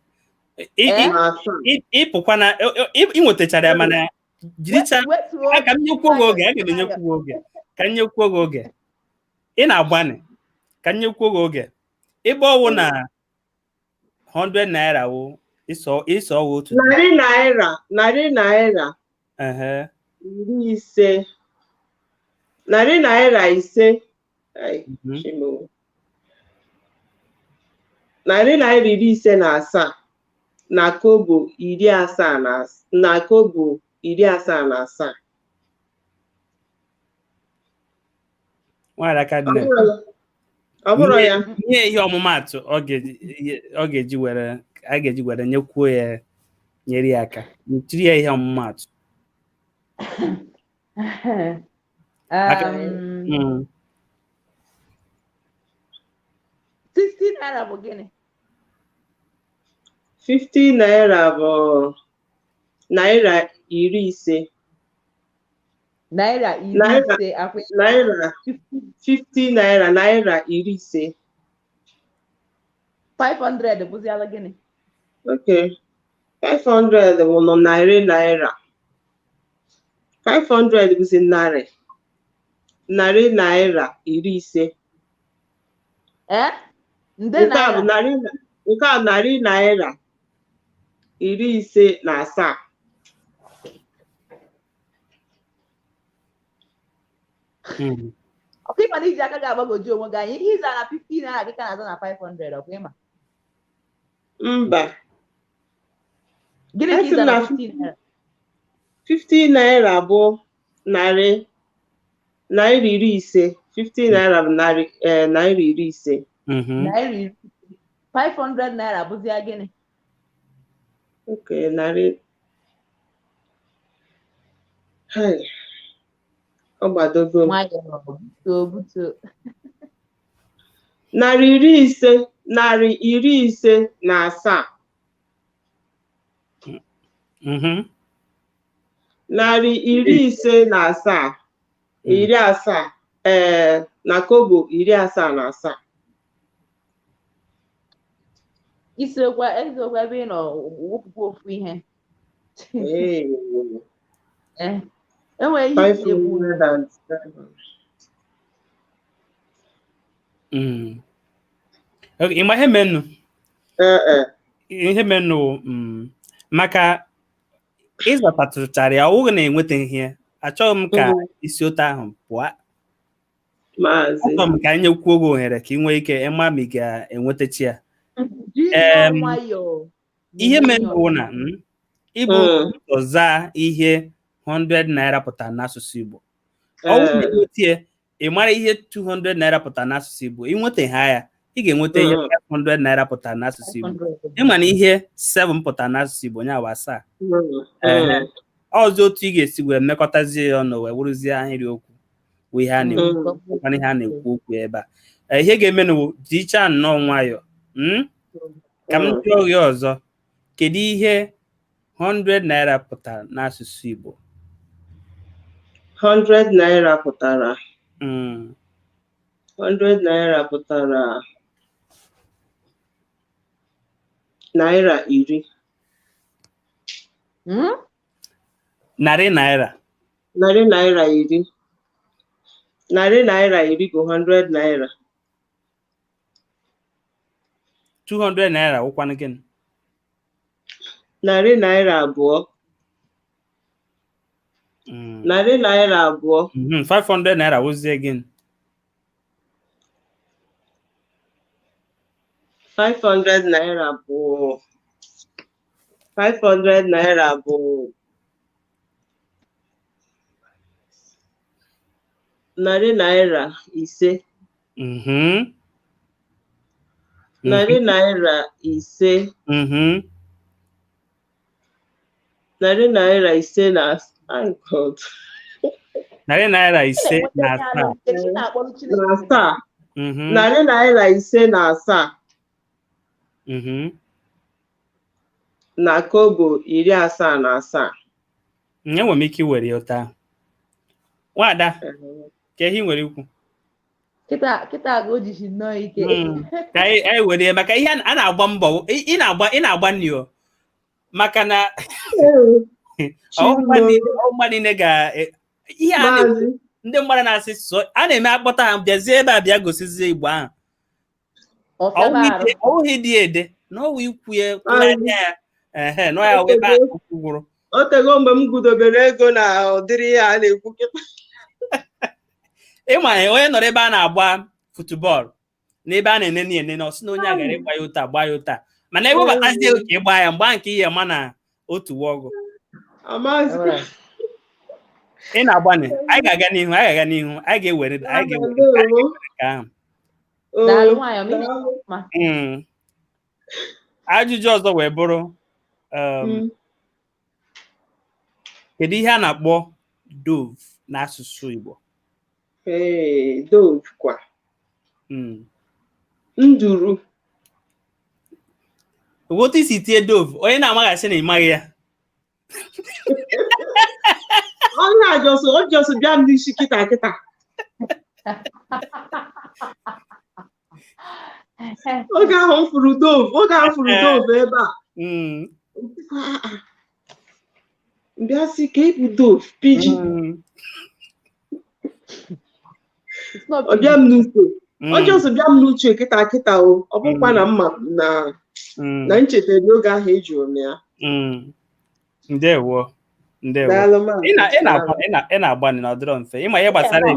Ịpụkwana ị nwetachara ya, mana jiricha ka m nyekwuo gị oge. Aga m enyekwu oge ka m nyekwuo gị oge. Ị na-agbanị ka m nyekwuo gị oge. Ebe ọwụ na 100 naira wụ ịsọ ọwụ otu. Narị naira 50. Narị naira 5. Narị naira 57 na kobo 77. Nwada Kindness. Ọ bụrụ ya. Ihe ọmụmatụ ọ ga-eji were nyekwuo ya, nyere ya aka. Tiri ya ihe ọmụmatụ. 60 naira bụ gịnị? 50 naira bụ naira 50. naira iri Naira ise akwa naira 50 naira naira iri ise. 500 bụziala gịnị? Okay. 500 bụ nọ narị naira. 500 bụzi narị naira iri ise. Nde Nke a bụ narị naira iri ise na asaa. Ọkụ ịma na iji aka ga-agbagoju onwe gị anyị ihe ịza na 50 naira gị ka na-aza na 500 ọkụ ịma? Mba. Gịnị ka ịza na 50 naira? 50 naira bụ naira iri ise. 50 naira bụ naira iri ise. Naira iri 500 naira bụzia gịnị? Okay, narị. Ọ gbadogo m. Buto. Narị iri ise na asaa. Narị iri ise na asaa. Iri asaa. Na kobo iri asaa na asaa. Isiokwu ebe ị nọ wepụkwa ofu ihe. Enweghị ihe isi ekwu. Ịma ihe menụ maka ịzọtatụchara ya ọwụghị na-enweta ihe achọghị m ka isi otu ahụ pụọ. Achọrọ m ka anyị nyekwuo gị ohere ka ị nwee ike ịma ma ị ga-enwetachi ya. Ihe menụ na ịbụ ọza ihe 100 naira pụtara n'asụsụ Igbo. Ọwụ na-enweta ị mara ihe 200 naira pụtara n'asụsụ Igbo, ịnweta ha ya ị ga-enweta ihe 500 naira pụtara n'asụsụ Igbo. Ịma na ihe 7 pụtara n'asụsụ Igbo nya asaa. Ọzọ otu ị ga-esi wee mmekọtazie ya ọnụ wee wụrụzie ahịrịokwu bụ ihe a na-ekwu okwu ebe a. Ihe ga-emenụ jicha nnọọ nwayọ ka m jụọ gị ọzọ, kedu ihe 100 naira pụtara n'asụsụ Igbo? 100 naira pụtara 100 naira pụtara naira iri. Narị naira. Narị naira iri. Narị naira iri bụ 100 naira. 200 naira ụkwanụ gịnị? Narị naira abụọ. Narị naira abụọ. 500 naira wụzie gịnị? 500 naira bụ 500 naira bụ narị naira ise. Narị naira ise. Narị naira ise na narị naira ise na asaa. Narị naira ise na asaa. Na kobo iri asaa na asaa. Enwere m ike iwere ya ụta. Nwada, ka ihe nwere ikwu. Kịta ga o jishi nnọọ ike. Ka anyị were ya maka ihe a na-agba mbọ ị na-agba n'iyo maka na ọgba niile ga ihe a ndị mmadụ na-asị so a na-eme akpọta ha bịazie ebe a bịa gosizie Igbo ahụ. Ọwụghị dị ede na ọwụ ikwu ya kwụanya ya nọ ya ebe a gwụrụ. O tego mgbe m gudobere ego na ụdịrị ya a na-ekwu kịta. Ịma onye nọrọ ebe a na-agba futubọọlụ na ebe a na-enene na ọsị na onye a gara ịgba ya ụta gba ya ụta mana ewebatazie ka ịgba ya mgba nke ihe ma na otu ọgụ ị na-agbanye. Anyị ga-aga n'ihu anyị ga-ewere ka ahụ. Ajụjụ ọzọ wee bụrụ kedu ihe a na-akpọ dove n'asụsụ Igbo? Dove kwa nduru. Otu isi tie dove onye na-amaghasị na ịmaghị ya. ọ just bịa m n'isi kịta kịta. Oge ahụ m furu dove ebe a. Mbịa sị ka ịbụ dove pidgin. Ọ bịa m n'uche. Ọ just bịa m n'uche kịta kịta o. Ọ bụkwa na mma na ncheta n'oge ahụ ejuru m ya. Ndewo. Ị na-agbani na ọdịrọ mfe. Ịma ihe gbasara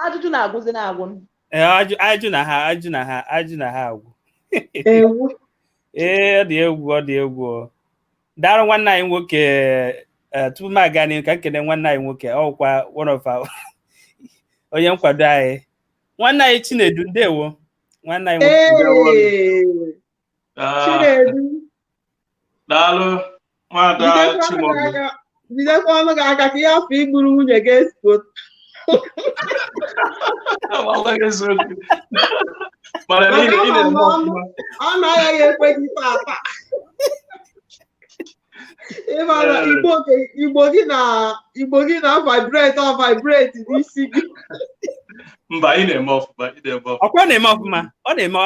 ajụjụ na-agwụzi na-agwụ. Ajụ na ha agwụ. Ọ dị egwu. Daalụ nwanne anyị nwoke. Tupu m aga n'ihu ka nkene nwanne anyị nwoke ọkwa one of our onye nkwado anyị. Nwanne anyị Chinedu, ndewo. Nwanne anyị nwoke. Chinedu. Daalụ. Nwada Chimobi. Bidekwa ọnụ gị aka ka ihe afọ igburu nwunye gị esipụta. Ọnụ agaghị ekwe gị tata. Ịmara Igbo gị na vibrate n'isi gị. Mba, ị na-eme ọfụma. Ọkwa na-eme ọfụma. Ọ na-eme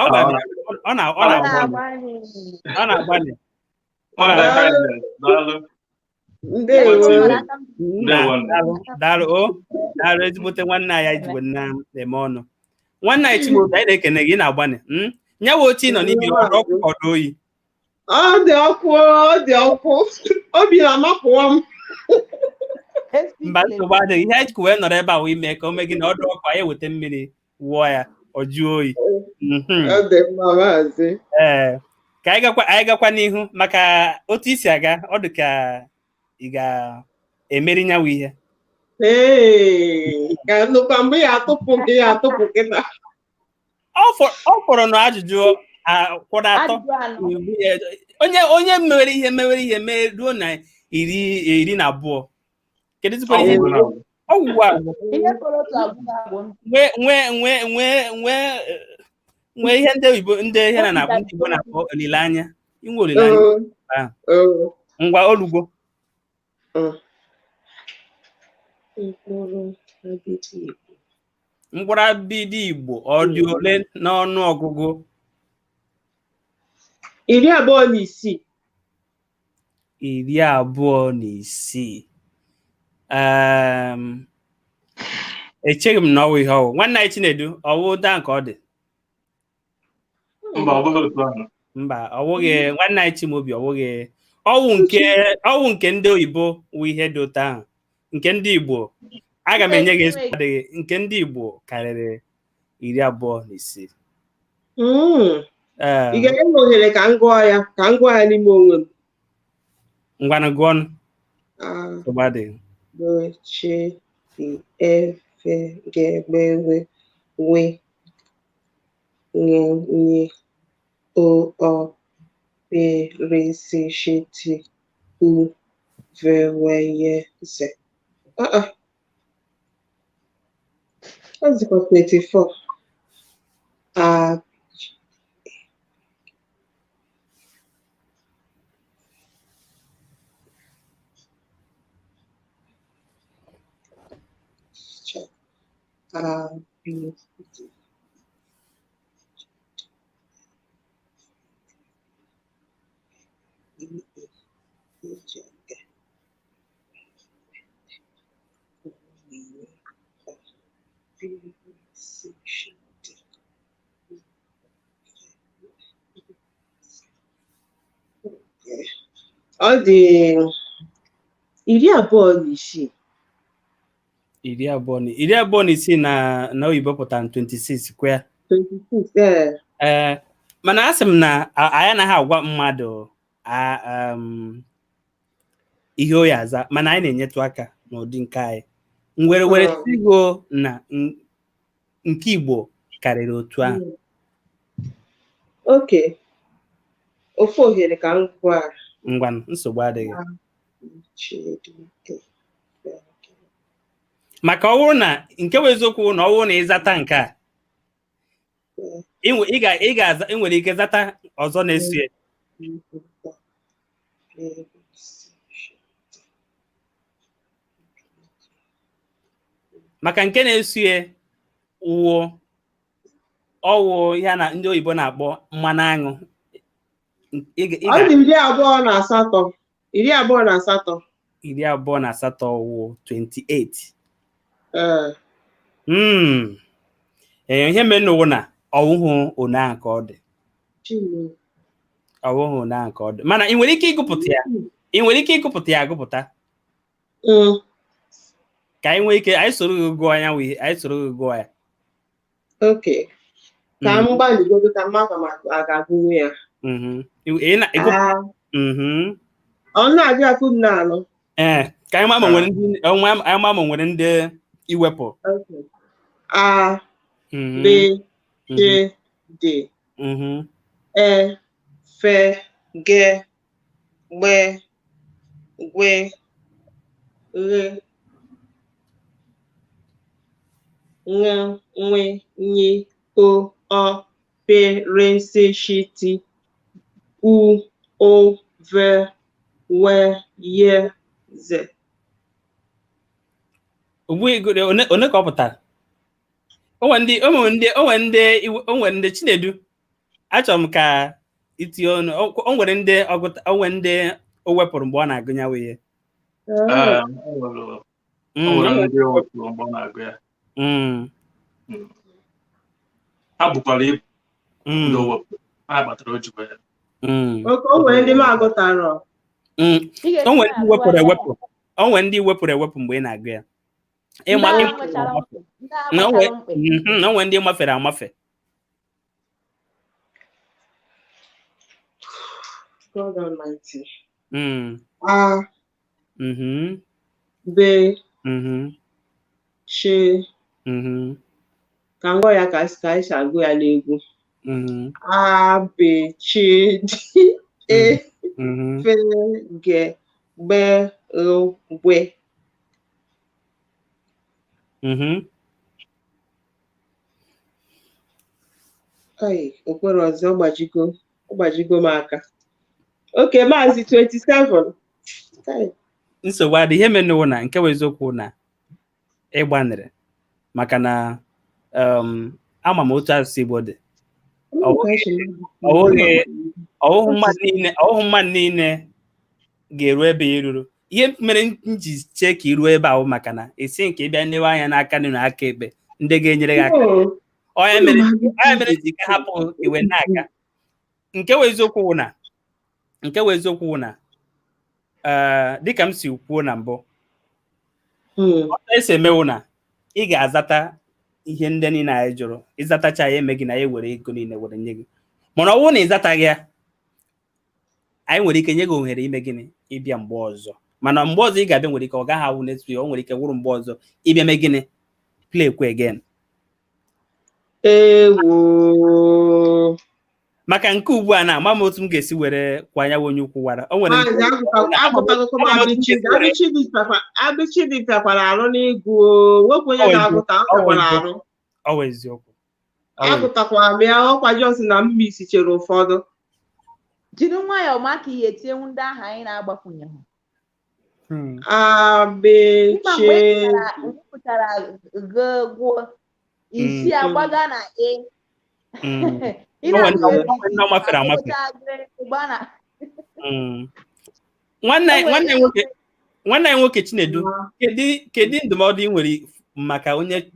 ọ na-agbanye. Daalụ ezigbote nwanne anyị Igbo na-eme ọnụ. Nwanne anyị Chimaobi, anyị na-ekene gị na-agbanye. Nyawa otu ị nọ n'ime ọdụ oyi. Ọ dị ọkụ. Obi na-amapụwa m. Mba, nsogbu adịghị. Ihe anyị wee nọrọ ebe a wee mee ka o mee gị na ọdụ ọkụ anyị eweta mmiri wụọ ya ọ jụọ oyi. Ka anyị gakwa n'ihu maka otu isi aga, ọ dị ka ị ga-emeri nyawa ihe. Ka nnukwu mgbe ya atụpụ kịta. Ọ fọrọ na ajụjụ kwụrụ atọ. Onye mewere ihe mee ruo na 12. Kedu tupu ihe ọgwụgwụ agwụ? Nwee ihe ndị Igbo ndị ihe na-akpọ ndị Igbo na-akpọ olileanya. Inwe olileanya. Ngwa olugbo. Mkpụrụ abịdị Igbo ọ dị ole n'ọnụ ọgụgụ? 26. 26. Echeghị m na ọwụ ihe ọwụ. Nwanne anyị Chinedu, ọwụ daa nke ọ dị? Mba, ọwụghị. Nwanne anyị Chimaobi, ọwụghị. Ọwụ nke ndị oyibo wụ ihe dị ụtọ ahụ. Nke ndị Igbo, aga m enye gị nsogbu adịghị. Nke ndị Igbo karịrị 26. Ị ga-enye m ohere ka m gụọ ya n'ime onwe m. Ngwanụ gụọ ọnụ. Nsogbu adịghị. Doche dị efe ga-egbewe we nye o peresishiti u verweyeze. That's 24. Ọ dị 26. 26 na oyibo pụtara 26 kwa. 26. Mana asị m na anyị anaghị agwa mmadụ ihe o ya aza, mana anyị na-enyetụ aka n'ụdị nke anyị. Were sigo na nke Igbo karịrị otu ahụ. Okay. Ofu ohere ka m gwa. Ngwa, nsogbu adịghị. Maka ọ bụrụ na nke bụ eziokwu na ọ bụrụ na ịzata nke a, ị nwere ike zata ọzọ na-eso ya. maka nke na-esie ọwụ ya na ndị oyibo na-akpọ mmanụ aṅụ. Ọ dị 28. 28. 28 wụ 28. Ihe mere n'ụwa na ọwụhụ one ahụ ka ọ dị. Ọwụhụ one ahụ ka ọ dị. Mana ị nwere ike ịgụpụta ya. Ị nwere ike ịgụpụta ya agụpụta. Ka anyị nwee ike anyị soro gị gụọ ya anyị soro gị gụọ ya. Okay. Ka m gbalịgodo ka mmadụ aga-agụnwe ya. Ọ na-adị afụ m n'alụ. Ka anyị ma nwere ndị iwepụ. A B C D E F G B W R N W N O O P R S Š T U O V W Y Z. One ka ọ pụtara? O nwere ndị Chinedu, achọrọ m ka itinye ọnụ. O nwere ndị o wepụrụ mgbe ọ na-agụ ya wee. Ha bukwara ibu ndị o wepụrụ. Ha batara ojikwa ya. O nwere ndị m agụtara. O nwere ndị wepụrụ ewepụ mgbe ị na-agụ ya. O nwere ndị mafere amafe. God Almighty. A B C ka ngọ ya ka anyị si agụ ya n'egwu. A B C D E F G B R W. Okpere ọzọ ọgbajigo m aka. Okay, Maazị 27. Nsogbu adị. Ihe mere na nke bụ eziokwu na ịgbanere maka na ama m otu asụsụ Igbo dị. Ọwụhụ mmadụ niile ga-eru ebe ya ruru. Ihe mere m ji chee ka iruo ebe ahụ maka na esi nke ịbịa nlewe anya n'aka nri na aka ekpe ndị ga-enyere gị aka. Onye mere ji ka hapụ iwe n'aka. Nke wee eziokwu wụ na dịka m si kwuo na mbụ, ọ esi emewu na ị ga-azata ihe ndị niile anyị jụrụ. Ịzatacha ya eme gị na ya were ego niile were nye gị. Mana ọ bụrụ na ịzataghị ya, anyị nwere ike nye gị ohere ime gịnị ịbịa mgbe ọzọ. Mana mgbe ọzọ ị ga-abịa nwere ike ọ gaghị awụ next week. O nwere ike wụrụ mgbe ọzọ ịbịa mee gịnị play kwe again. Maka nke ugbu a na-ama m otu m ga-esi were kwanye onye ukwu wara. O nwere Abịchidịtakwara arụ n'ịgụ. Wepụ onye na-agụta arụ. Ọ bụ eziokwu. Agụtakwara m ya. Ọkwa Jọs na Mbaise chere ụfọdụ. Jiri nwayọọ maka ihe etinye ndị ahụ anyị na-agbakwunye ha. A B C pụtara gụọ isi agbaga na nwanne anyị nwoke Chinedu, kedu ndụmọdụ ị nwere maka onye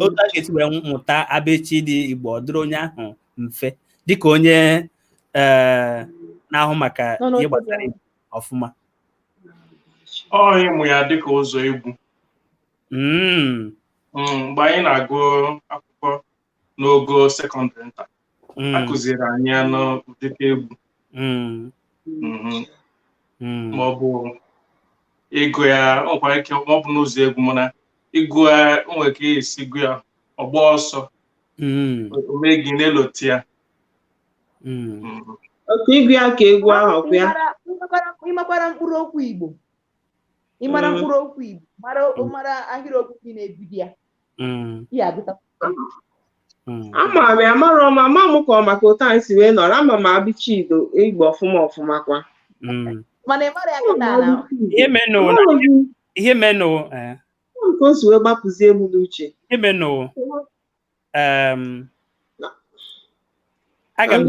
otu a ga-esi were mmụta abechidi Igbo dịrị onye ahụ mfe dịka onye na-ahụ maka ihe gbasara ọfụma? Ịmụ ya dịka ụzọ egwu. Mgbe anyị na-agụ akwụkwọ n'ogo sekọndịrị nta, a kụziri anyị ya n'ụdịka egwu. Ma ọ bụ ịgụ ya, ọ nwere ike ọ bụ n'ụzọ egwu, mana ịgụ ya o nwere ike esi gụ ya ọgba ọsọ ome gị n'eloti ya. Otu ịgụ ya ka egwu ahụ kwa ya. Ịmakwara mkpụrụ okwu Igbo. Ịmara mkpụrụ okwu Igbo, mara ahịrịokwu dị n'ebibi ya. Ya agụta. Ama m ya mara ọma m ka ọ maka otu anyị si wee nọrọ. Ama m Abịchidi Igbo ọfụma kwa. Mana ị mara ya kịta na ihe menụ Nke ka o si wee gbapụzie m n'uche. Imenu aga m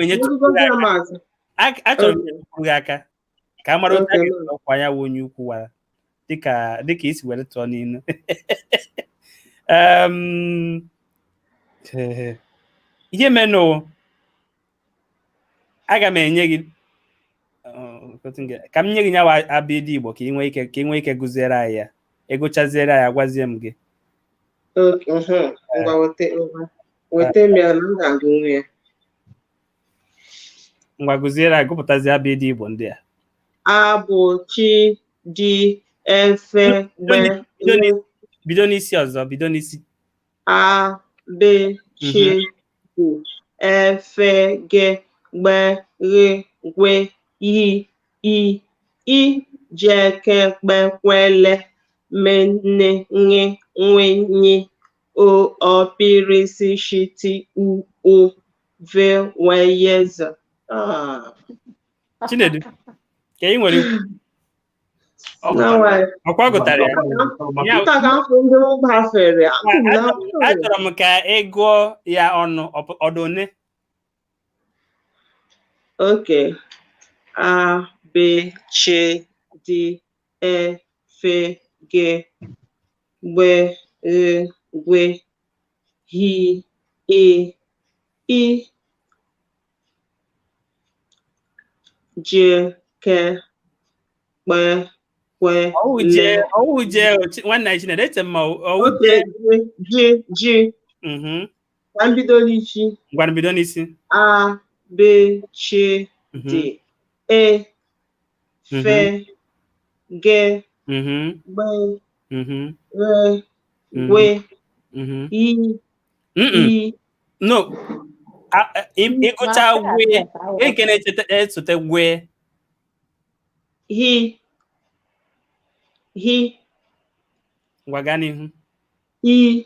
enye tupu achọrọ m ịtụpụ gị aka ka a mara otu a ga-esi ọkwa ya wụ onye ukwu wara dịka isi were tụọ n'ilu. Ihe menụ aga m enye gị ka m nye gị nyawa abịdị Igbo ka ị nwee ike gụziere anyị ya, ịgụchaziere anyị agwazie m gị. Ngwa gụziere anyị, gụpụtazie abịdị Igbo ndị a. Abụ, chi, dị, efe, gbe. Bido n'isi ọzọ, bido n'isi. A, be, chi, bụ, efe, ge, gbe, ghe, gwe, yi, i, jeke, kpe, kwele, mene, nge, nwe, nyi, o, ọpịrịsị, shiti, u, ve, weyeze. Chinedu, ka ị nwere ọkwa gụtara ya. Achọrọ m ka ị gụọ ya ọnụ ọdụ one. Okay. A, B, C, D, E, F, G, B, W, H, I, J, K, B, W, L. Nwanne anyị Chinedu, eche m G. Ka m bido n'isi. Ngwa bido n'isi. A, B, C, D, E, F, G, B, R, W, I. No. Ịgụcha wee, nke na-esote wee. Hi. Ngwa gaa n'ihu. I,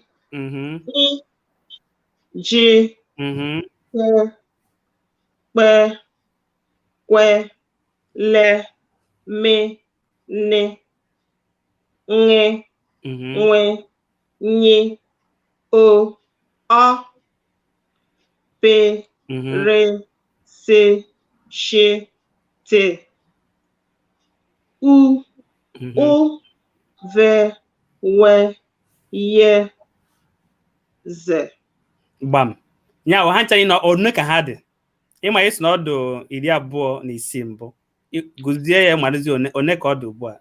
J, K, P, Kwe, Le, Me, Ne, Nge, Nwe, Nye, O, P, R, C, Sh, T, U, V, W, Y, Z. Gbam. Ya ha nchaghị na ọnụ ka ha dị. Ịma isi na ọdụ 26 mbụ. Gụzie ya marụzi one ka ọ dị ugbu a.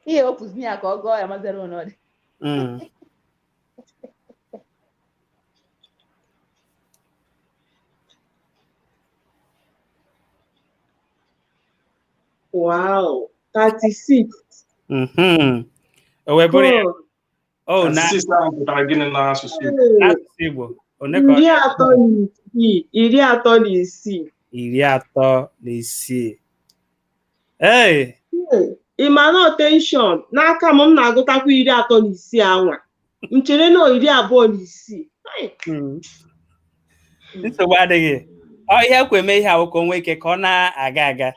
Ihe opụzi ya ka ọ gụọ ya mazere ọnọdụ. Wow, 36. O wee bụrụ ya. n'asụsụ Igbo. Iri atọ na isii. Ee. Ịma tension n'aka m na-agụtakwa 36 anwa. M chere na 26. Nsogbu adịghị. Ihe kwe eme ihe akwụkwọ nwe ike ka ọ na-aga aga.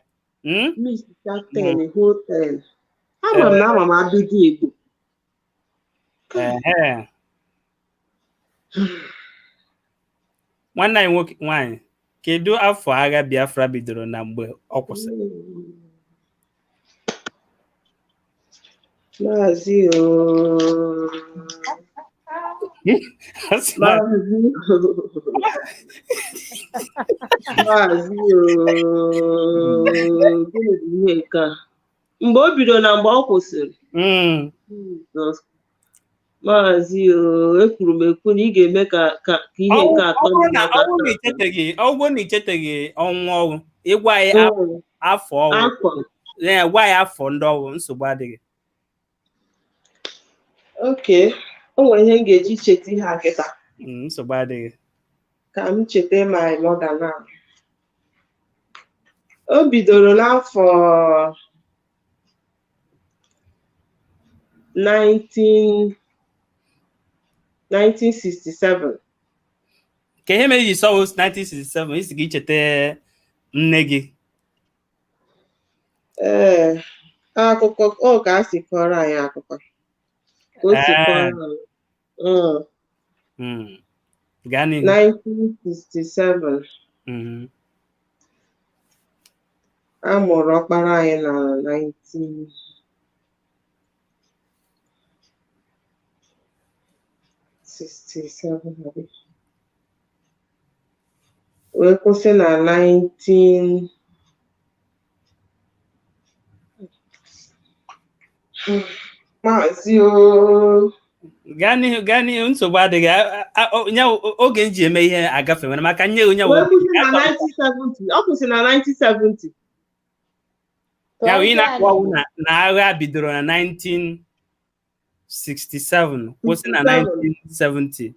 Ama m abịdị Igbo. Nwanne anyị nwoke nwaanyị, kedu afọ agha Biafra bidoro na mgbe ọ kwụsịrị? Maazị mgbe o bidoro na mgbe ọ kwụsịrị. Maazị ekwuru m ekwu na ị ga-eme ka ihe nke atọ ọgwụ na icheteghị ọnwụ ịgwa anyị afọ gwa anyị afọ ndị ọgwụ, nsogbu adịghị. Okay, o nwere ihe m ga-eji cheta ihe akịta. Nsogbu adịghị. Ka m cheta my mother now. O bidoro n'afọ 1967. Ka ihe mere iji sọọ 1967 isi gị cheta nne gị. akụkọ ọ ka a si kọrọ anyị akụkọ ka o si kọrọ anyị. Gaa n'ihu. 1967 a mụrụ ọkpara anyị na 1967 wee kwụsị na 19 Maazị gaa n'ihu nsogbu adịghị oge m ji eme ihe agafe mana maka nye onye wee kwụsị na 1970 ọ kwụsị na 1970 ya ị na-akpọwụ na agha bidoro na 1967 kwụsị na 1970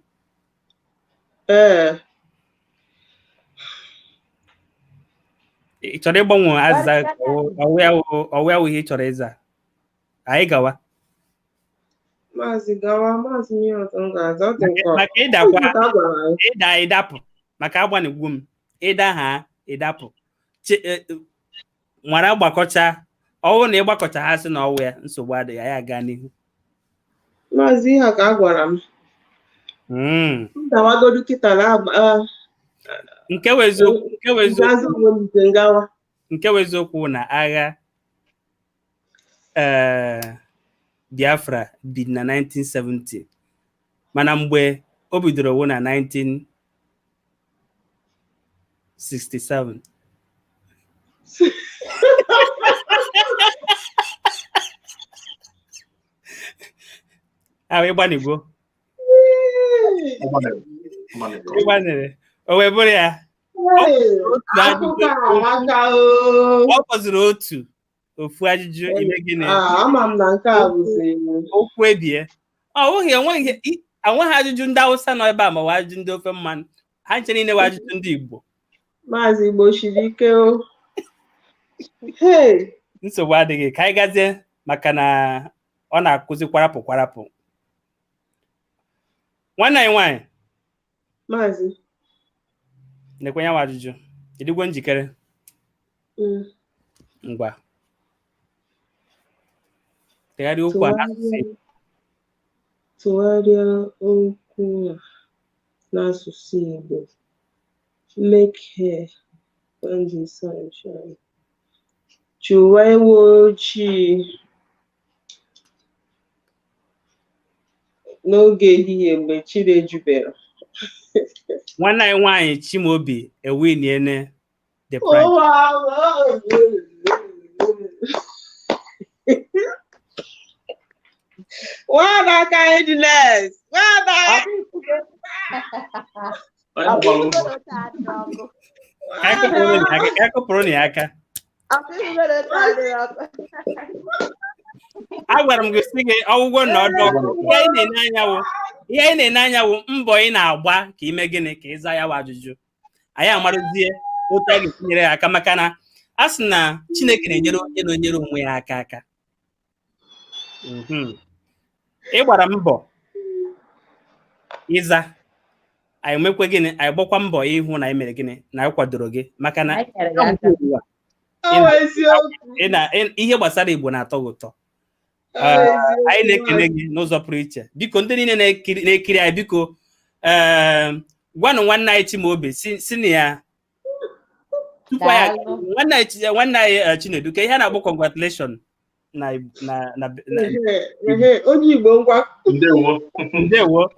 ị chọrọ ịgbanwe azịza ọwụ ya ihe ị chọrọ ịza anyị gawa Maazị gawa maazị ihe ọzọ m ga-aza ọ dị maka ịdakwa ịdapụ maka agbanigwu m ịda ha ịdapụ nwara gbakọcha ọwụ na ịgbakọcha ha sị na ọwụ ya nsogbu adịghị ya aga n'ihu maazị ihe ka a gwara m dawagodu kịta na nke weziokwu na agha Biafra bi na 1970 mana mgbe o bidoro wụ na 1967 ahụ ịgbanigbo ịgbanere o wee bụrụ ya ọ kpọziri ofu ajụjụ ime gịnị ama m na nke a bụzi okwu ebie enweghị ajụjụ ndị Hausa nọ ebe a ma ajụjụ ndị ofe mmanụ ha nche niile wa ajụjụ ndị Igbo maazị Igbo shiri ike nsogbu adịghị ka anyị gazie maka na ọ na-akụzi kwarapụ nwanne anyị nwaanyị maazị nekwe ya ajụjụ ịdịgwo njikere ngwa tụgharịa okwu a tụgharịa okwu a n'asụsụ Igbo make hair when the sun shine chụwa ewu ojii n'oge ehihie mgbe chiri ejubere nwanne anyị nwaanyị Chimaobi ewiniene the prime nwada ka edines nwada akụpụrụ na ya aka agwara m gị sị gị ọgwụgwọ na ọdụ ihe anyị na-ene anyanwụ mbọ ị na-agba ka ime gịnị ka ịza ya ajụjụ anyị amarozie otu a ga-etinyere ya aka maka na a sị na Chineke na-enyere onye na-enyere onwe ya aka ị gbara mbọ ịza anyị mekwe gịnị anyị gbakwa mbọ ịhụ na anyị mere gịnị na anyị kwadoro gị maka na ihe gbasara Igbo na-atọ gị ụtọ anyị na-ekele gị n'ụzọ pụrụ iche biko ndị niile na-ekiri anyị biko gwanụ nwanne anyị Chimaobi si na ya tupu nwanne anyị Chinedu ka ihe na-akpọ congratulation na onye Igbo ngwa ndewo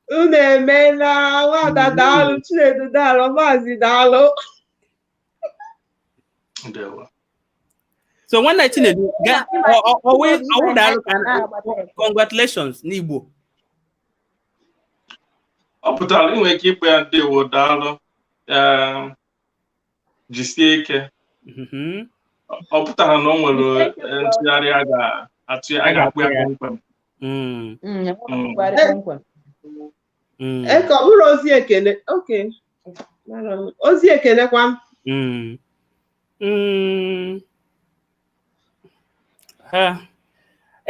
unu emeela nwada daalụ Chinedu daalụ maazị daalụ so nwanne Chinedu daalụ congratulations n'Igbo ọ pụtara inwe ike ịkpọ ya ndewo daalụ jisie ike ọ pụtara na o nwere ntụgharị a ga-akpụ ya kpọmkwem ka ọ bụrụ ozi ekele ozi ekele kwa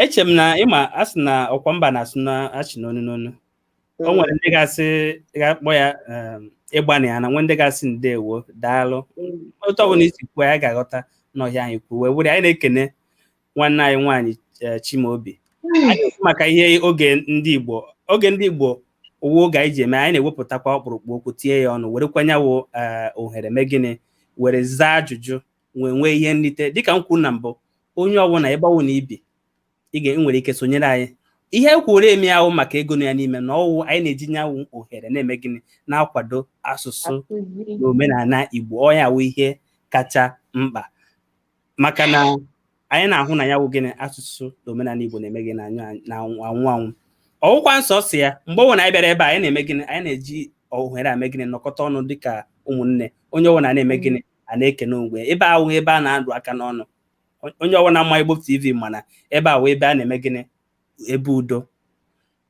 eche m na ịma asị na ọkwa mba na-asụ na achị n'onu n'onu. O nwere ndị ga-asị ga-akpọ ya ịgbani ya na nwe ndị ga-asị ndewo daalụ otu ọbụla isi kwuo ya ga-aghọta n'ọhịa anyị kwuo wee anyị na-ekene nwanne anyị nwaanyị Chimaobi maka ihe oge ndị Igbo owu oge anyị ji eme anyị na-ewepụtakwa ọkpụrụkpụ okwu tie ya ọnụ were kwanyawo ohere mee gịnị were zaa ajụjụ nwee ihe nrite dịka m kwuru na mbụ onye ọbụla ebe ọwụ na ibi nwere ike sonyere anyị ihe kwuru eme ahụ maka ego na ya n'ime na ọwụ anyị na-eji nyanwụ ohere na-eme gịnị na-akwado asụsụ na omenala Igbo ọya wụ ihe kacha mkpa maka na anyị na-ahụ na ya wụ gịnị asụsụ na omenala Igbo na-eme gị na anwụ anwụ ọwụkwa nsọ si ya mgbe ọwụ na anyị bịara ebe anyị na-eme gịnị anyị na-eji ohere ame gịnị nọkọta ọnụ dịka ụmụnne onye ọbụla na-eme gịnị a na-ekene ogwe ebe ahụ ebe a na-adụ aka n'ọnụ onye ọbụla ma Igbo TV mana ebe ahụ ebe a na-eme gịnị ebe udo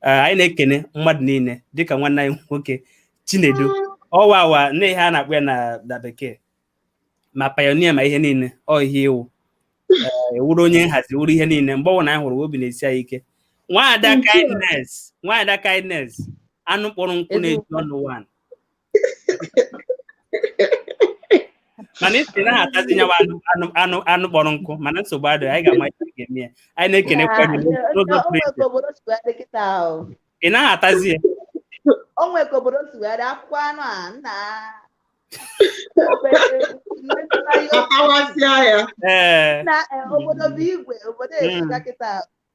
anyị na-ekene mmadụ niile dịka nwanne anyị nwoke Chinedu ọwa nne ihe a na-akpọ ya na bekee ma pioneer ma ihe niile ọ ihe iwu wuru onye nhazi wuru ihe niile mgbe ọbụla anyị hụrụ obi na-esi anyị ike nwaada kindness anụ kpọrọ nkụ na-eji ọnụ one mana isi na atazi nyawa anụ kpọrọ nkụ mana nsogbu adịghị anyị ga-ama ihe ga-eme ya anyị na-ekenekwa gị n'ụzọ pụrụ iche ị naghị atazi ya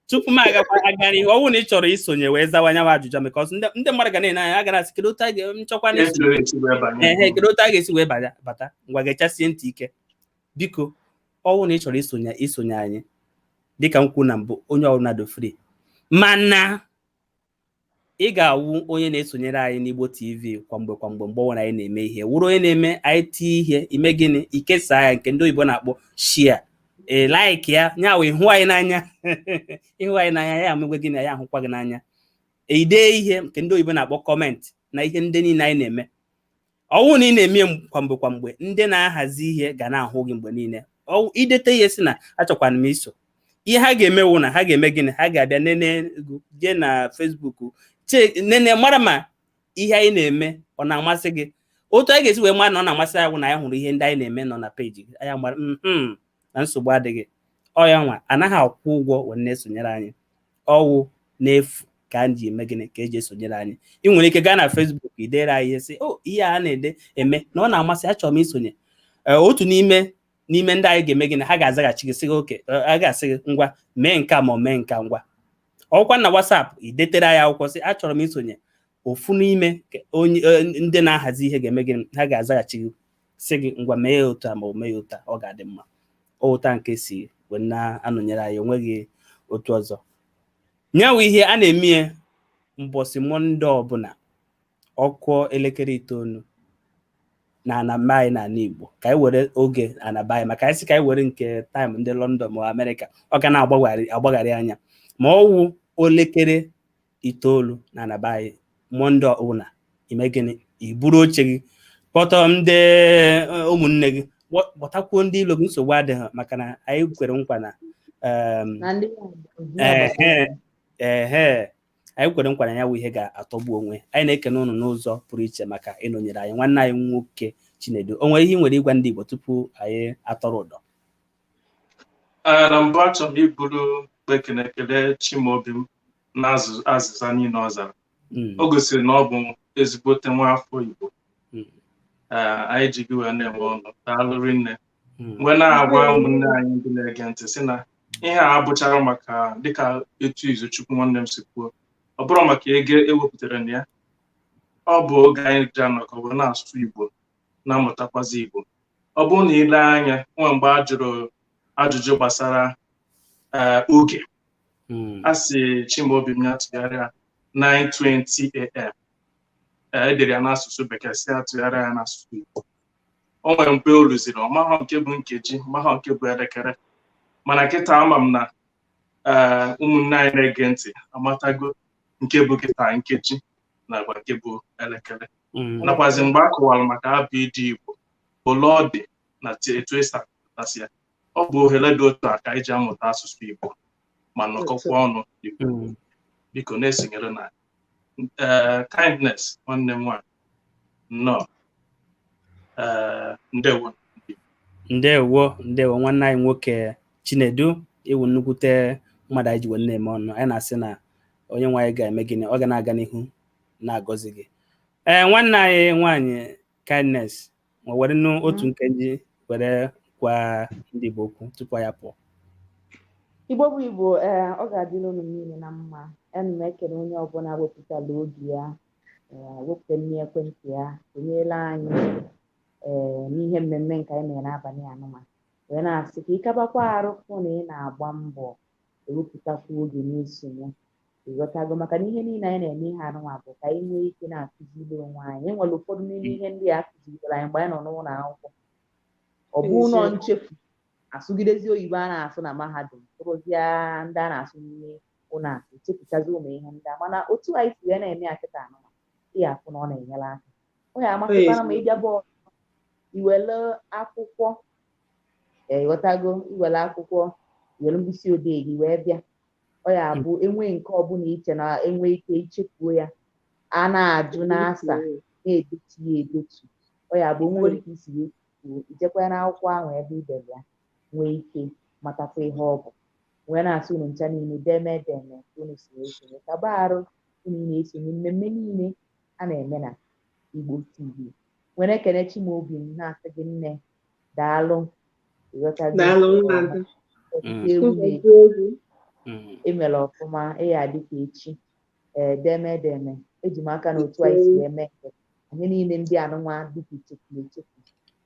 tupu m agara ihe ọnwụ na ị chọrọ isonye wee zawa nyawa ajụjụ because ndị mmadụ ga na-ene anya agara asị kedu otu a ga-echekwa kedu otu a ga-esi wee bata ngwa ga-echasie ntị ike biko ọnwụ na ị chọrọ isonye anyị dịka m kwuru na mbụ onye ọbụla dị free mana ị ga-awụ onye na-esonyere anyị n'Igbo TV kwamgbe mgbe ọbụla anyị na-eme ihe wụrụ onye na-eme IT ihe ime gịnị ikesa ya nke ndị oyibo na-akpọ share like ya nyawo ịhụ anyị n'anya ịhụ anyị n'anya ya amegwe gị na ya ahụkwa gị n'anya ide ihe nke ndị oyibo na-akpọ comment na ihe ndị niile anyị na-eme ọwụ na ị na-eme kwamgbe ndị na-ahazi ihe ga na-ahụ gị mgbe niile idete ihe si na achọkwana m iso ihe ha ga-emewu na ha ga-eme gịnị ha ga-abịa nene jee na Facebook nene mara ma ihe anyị na-eme ọ na-amasị gị otu anyị ga-esi wee mara na ọ na-amasị anyị na ya hụrụ ihe ndị anyị na-eme nọ na peji anyị mara na nsogbu adịghị ọya nwa anaghị akwụ ụgwọ wee na-esonyere anyị ọwụ n'efu ka a ji eme gịnị ka eji esonyere anyị ị nwere ike gaa na Facebook idere anyị ihe sị ihe a na-ede eme na ọ na-amasị achọrọ m isonye otu n'ime ndị anyị ga-eme gịnị ha ga-azaghachi gị sị gị oke a ga-asị gị ngwa mee nke a ma mee nke ngwa ọkwa na WhatsApp idetere anyị akwụkwọ sị achọrọ m isonye ofu n'ime ndị na-ahazi ihe ga-eme gịnị ha ga-azaghachi gị sị gị ngwa mee ya otu a ma mee ya otu a ọ ga-adị mma ụta nke si wee na-anọnyere anyị onweghị otu ọzọ nyawo ihe a na-eme mbọsị Mọnde ọbụla ọkụ elekere 9 na anaba anyị n'ala Igbo ka anyị were oge anaba anyị maka anyị sị ka anyị were nke taịm ndị London ma Amerịka ọ ga na-agbagharị anya ma ọ wụ elekere 9 na anaba anyị Mọnde ọbụla ime gịnị iburu oche gị kpọtọ ndị ụmụnne gị kpọtakwuo ndị ilo gị nsogbu adịghị maka na anyị kwere nkwa na anyị kwere nkwa na ya wụ ihe ga-atọgbu onwe anyị na-ekene ụnụ n'ụzọ pụrụ iche maka ịnọnyere anyị nwanne anyị nwoke Chinedu o nwere ihe ị nwere ịgwa ndị Igbo tupu anyị atọrọ ụdọ na mbụ achọrọ m iburu ekele Chimaobi m na azịza niile ọ zara o gosiri na ọ bụ ezigbote nwa afọ Igbo anyị ji gị wee na-enwe ọnụ daalụrị nne mgbe na-agwa ụmụnne anyị ndị na-ege ntị sị na ihe a abụchara maka dịka etu Izuchukwu nwanne m si kwuo ọ bụrụ maka ego ewepụtara na ya ọ bụ oge anyị ji anọkọ wee na-asụ Igbo na-amụtakwazi Igbo ọ bụrụ na ile anya nwa mgbe a jụrụ ajụjụ gbasara oge a sị Chimaobi m ya tụgharịa 9:20 AM edere ya n'asụsụ Bekee si atụgharịa ya n'asụsụ Igbo o nwere mgbe o rụziri ọmahọ nke bụ nkeji mahọ nke bụ elekere mana kịta ama m na ụmụnne anyị na-ege ntị amatago nke bụ kịta nkeji na agwa nke bụ elekere nakwazi mgbe a kọwara maka abụ ịdị Igbo ole ọ dị na etu esi apụtasị ya ọ bụ ohere dị otu a ka anyị ji amụta asụsụ Igbo ma nọkọkwa ọnụ Igbo biko na-esonyere na kindness nwanne m nwaanyị nnọọ ndewo nwanne anyị nwoke Chinedu iwu nnukwute mmadụ anyị ji wee na-eme ọnụ anyị na-asị na onye nwaanyị ga-eme gịnị ọ ga na-aga n'ihu na-agọzi gị nwanne anyị nwaanyị kindness were otu nkeji were gwa ndị Igbo okwu tupu ya pụọ. Igbo bụ Igbo ọ ga-adịrị unu niile na mma. Ana m ekele onye ọbụla wepụtara oge ya wepụta nne ekwentị ya sonyela anyị n'ihe mmemme nke anyị mere n'abalị anụma wee na-asị ka ịkabakwa arụ fụ na ị na-agba mbọ ewepụtakwa oge n'esonye ịghọtago maka na ihe niile anyị na-eme ihe anụma bụ ka anyị nwee ike na-akụziri onwe anyị. Enwere ụfọdụ n'ime ihe ndị a kụzirikwara anyị mgbe anyị nọ n'ụlọ akwụkwọ, ọ bụ ụlọ nchefu asụgidezi oyibo a na-asụ na mahadum tụrụzie ndị a na-asụ n'ime ụlọ akụ chepụtazi ụmụ ihe ndị a, mana otu anyị si wee na-eme akịta anụma ị ga-afụ na ọ na-enyere aka. Ọ ga-amasịkwana ma ịbịa bọọlụ iwere akwụkwọ ịghọtago iwere akwụkwọ were mkpịsị odee gị wee bịa, ọ ya bụ enwe nke ọbụla iche na enwe ike ichefuo ya a na-ajụ na-asa na-edetu ya edetu, ọ ya bụ nwere ike isi wee kwuo ijekwa n'akwụkwọ ahụ ebe idere ya nwee ike matakwa ihe ọ bụ wee na-asị unu ncha niile demedeme unu si esonye kaba arụ unu na-esonye mmemme niile a na-eme na Igbo TV. Nwere ekele Chimaobi m na-asị gị nne daalụ emere ọfụma ịya dịka echi demedeme eji m aka na otu anyị si eme ihe niile ndị anụnwa dịka echefu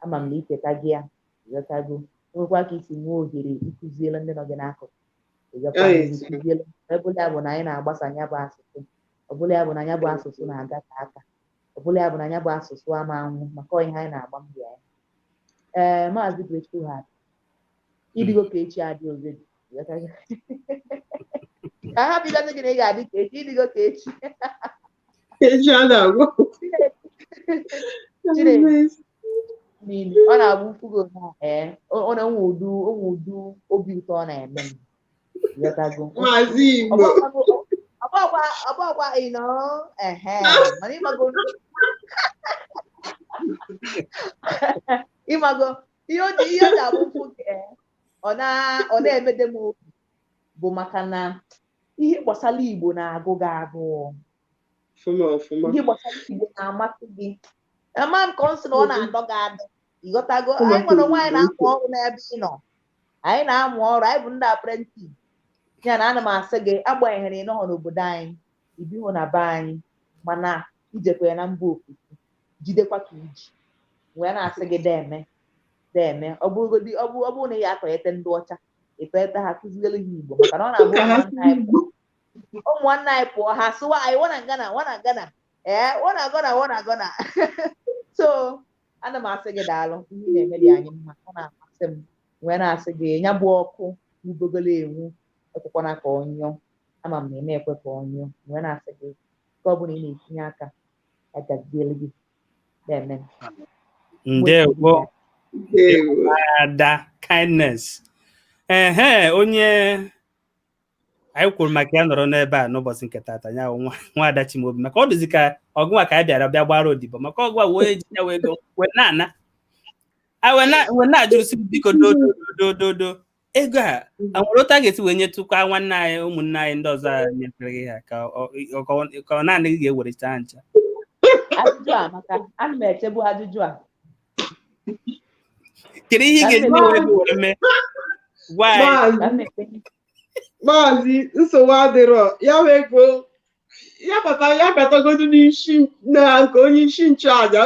ama m na iketa gị ya ịghọtago nwekwa ka isi nwee ohere ịkụziela ndị nọ gị n'akụkụ ịkụziela ọbụla bụ na anyị na-agbasa anya bụ asụsụ, ọbụla ya bụ na anya bụ asụsụ na-agata aka, ọbụla ya bụ na anya bụ asụsụ ama anwụ maka ihe anyị na-agba mbọ ya. Maazị Grateful Heart ịdịgo ka echi adị ozedi ka ha bidozi gị na ị ga-adị ka echi ịdịgo ka echi ọ na-abụ mfugo ọ na-enwe udu obi ụtọ ọ na-eme ọgbakwa mana ịmago ihe o ji abụ mfu ọ na-emede m obi bụ maka na ihe gbasara Igbo na-agụ gị agụụ, ihe gbasara Igbo na-amasị gị ama m ka ọ sị na ọ na-adọ gị adọ ịghọtago. Anyị nwere nwaanyị na-amụ ọrụ n'ebe ị nọ, anyị na-amụ ọrụ, anyị bụ ndị apprentice ya na ana m asị gị agbanyeghị ịnọghọ n'obodo anyị ibighọ na be anyị mana ijekwa ya na mba ofesi jidekwa ka iji wee na-asị gị deme ọ bụrụ na ị ga-akọnyete ndị ọcha ịtọete ha kụziere ha Igbo maka na ọ na-abụ ụmụnne anyị pụọ ha sụwa anyị wana gana so ana m asị gị daalụ ihe na-eme dị anyị mma, ọ na-amasị m wee na-asị gị ya bụ ọkụ n'ubogolo enwu ekwekwana ka ọnyụọ ama m na ị na-ekwe ka ọnyụọ wee na-asị gị ka ọ bụla ị na-etinye aka agaziele gị na-eme. Ndewo ada kindness onye anyị kwuru maka ya nọrọ n'ebe a n'ụbọchị nke taata ya nwa ada Chimaobi maka ọ dịzi ka ọgụnwa ka anyị bịa gbara odibo maka ọgụnwa wee ji ya wee go wee na-ajụrụsi biko dodo ego a nwere otu a ga-esi wee nyetụkwa nwanne anyị ụmụnne anyị ndị ọzọ a nyefere gị ha ka ọ naanị gị ga-ewereta ha ncha ajụjụ a maka ana m echebu ajụjụ a kedu ihe ị ga-eji were mee Maazị nsogbu adịrọ ya ego ya batagodu n'isi na nke onye isi nchụaja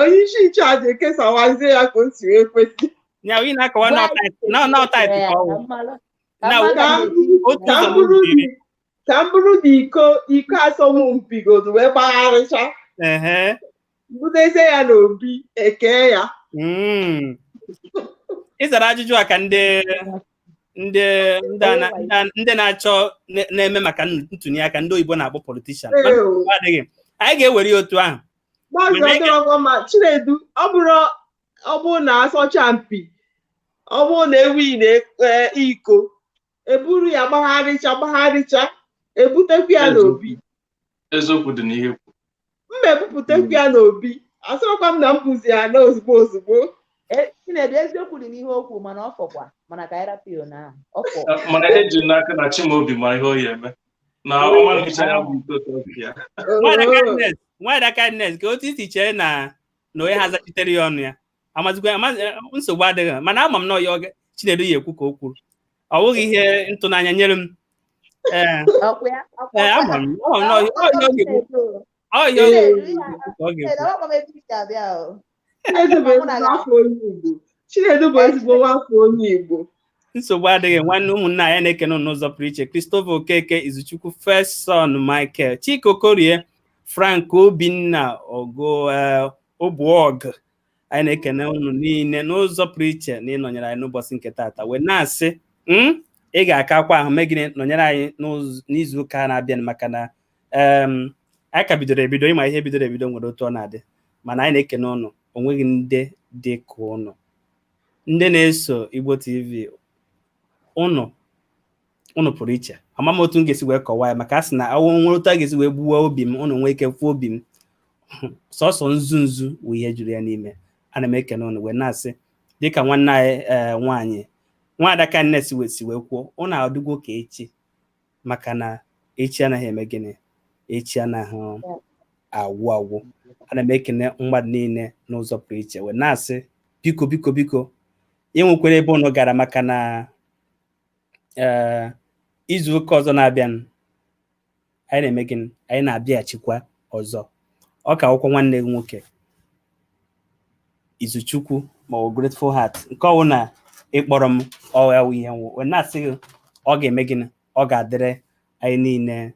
ekesawazie ya ka o si wee kwesị ya onye na-akọwa n'ọtaịtị ka ọ ka m bụrụ na iko asọmpi godu wee gbagharịcha budezie ya n'obi eke ya ịzara ajụjụ a ka ndị na-achọ na-eme maka ntụnye aka ndị oyibo na-akpọ politishan adịghị anyị ga-ewere ya otu ahụ. Chinedu ọ bụrụ na asọcha mpi ọ bụrụ na ewighị na iko eburu ya gbagharịcha ebutekwa ya n'obi. Eziokwu dị n'ihe kwu. Mma ebupụtekwa ya n'obi asịrọkwa m na m bụzi ya na ozugbo. Chinedu, eziokwu dị n'ihe okwu mana ọ fọkwa mana ka anyị rapụ ya na ọfọ. Mana eji n'aka na Chimaobi ma ihe o ya eme na ọmalịcha ya bụ ya. Nwaada kindness ka otu isi chere na onye ha zachitere ya ọnụ ya amazikwa nsogbu adịghị, mana ama m na ọya Chinedu ya ekwu ka o kwuru, ọ bụghị ihe ntụnanya nyere m. Chinedu bụ ezigbo nwafọ onye Igbo. Nsogbu adịghị nwanne. Ụmụnna anyị na-ekene n'ụzọ pụrụ iche: Christopher Okeke, Izuchukwu, First Son Michael, Chika Okorie, Frank Obinna, Obuog. Anyị na-ekene unu niile n'ụzọ pụrụ iche na ịnọnyere anyị n'ụbọchị nke taata, wee na-asị ị ga-akakwa ahụ megide nọnyere anyị n'izu ụka na-abịa, maka na anyị ka bidoro ebido, ịma ihe bidoro ebido nwere otu ọ na-adị, mana anyị na-ekene ụnụ. Onweghị ndị dị ka ụnụ ndị na-eso Igbo TV. Ụnụ pụrụ iche. Ama m otu m ga-esi wee kọwaa ya, maka a sị na nwere otu a ga-esi wee gbuwa obi m, ụnụ nwee ike kwuo obi m. Sọsọ nzu wụ ihe juru ya n'ime. Ana m ekene ụnụ wee na-asị dịka nwanne anyị nwaanyị Nwaada kindness si wee kwuo, ụnụ adịgwo ka echi, maka na echi anaghị eme gịnị, echi anaghị agwụ. Ana m ekene mmadụ niile n'ụzọ pụrụ iche wee na-asị biko enwekwara ebe ụnụ gara, maka na izu ụka ọzọ na-abịa anyị na-eme gịnị, anyị na-abịaghachikwa ọzọ. Ọ ka akwụkwọ nwanne gị nwoke Izuchukwu ma ọ Grateful Heart, nke ọwụ na ịkpọrọ m ọwụ ihe nwụ wee na-asị gị ọ ga-eme gịnị, ọ ga-adịrị anyị niile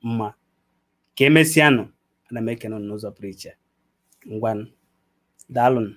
mma. Ka emesịanụ. Ana m ekene n'ụzọ pụrụ iche. Ngwanụ, daalụnụ.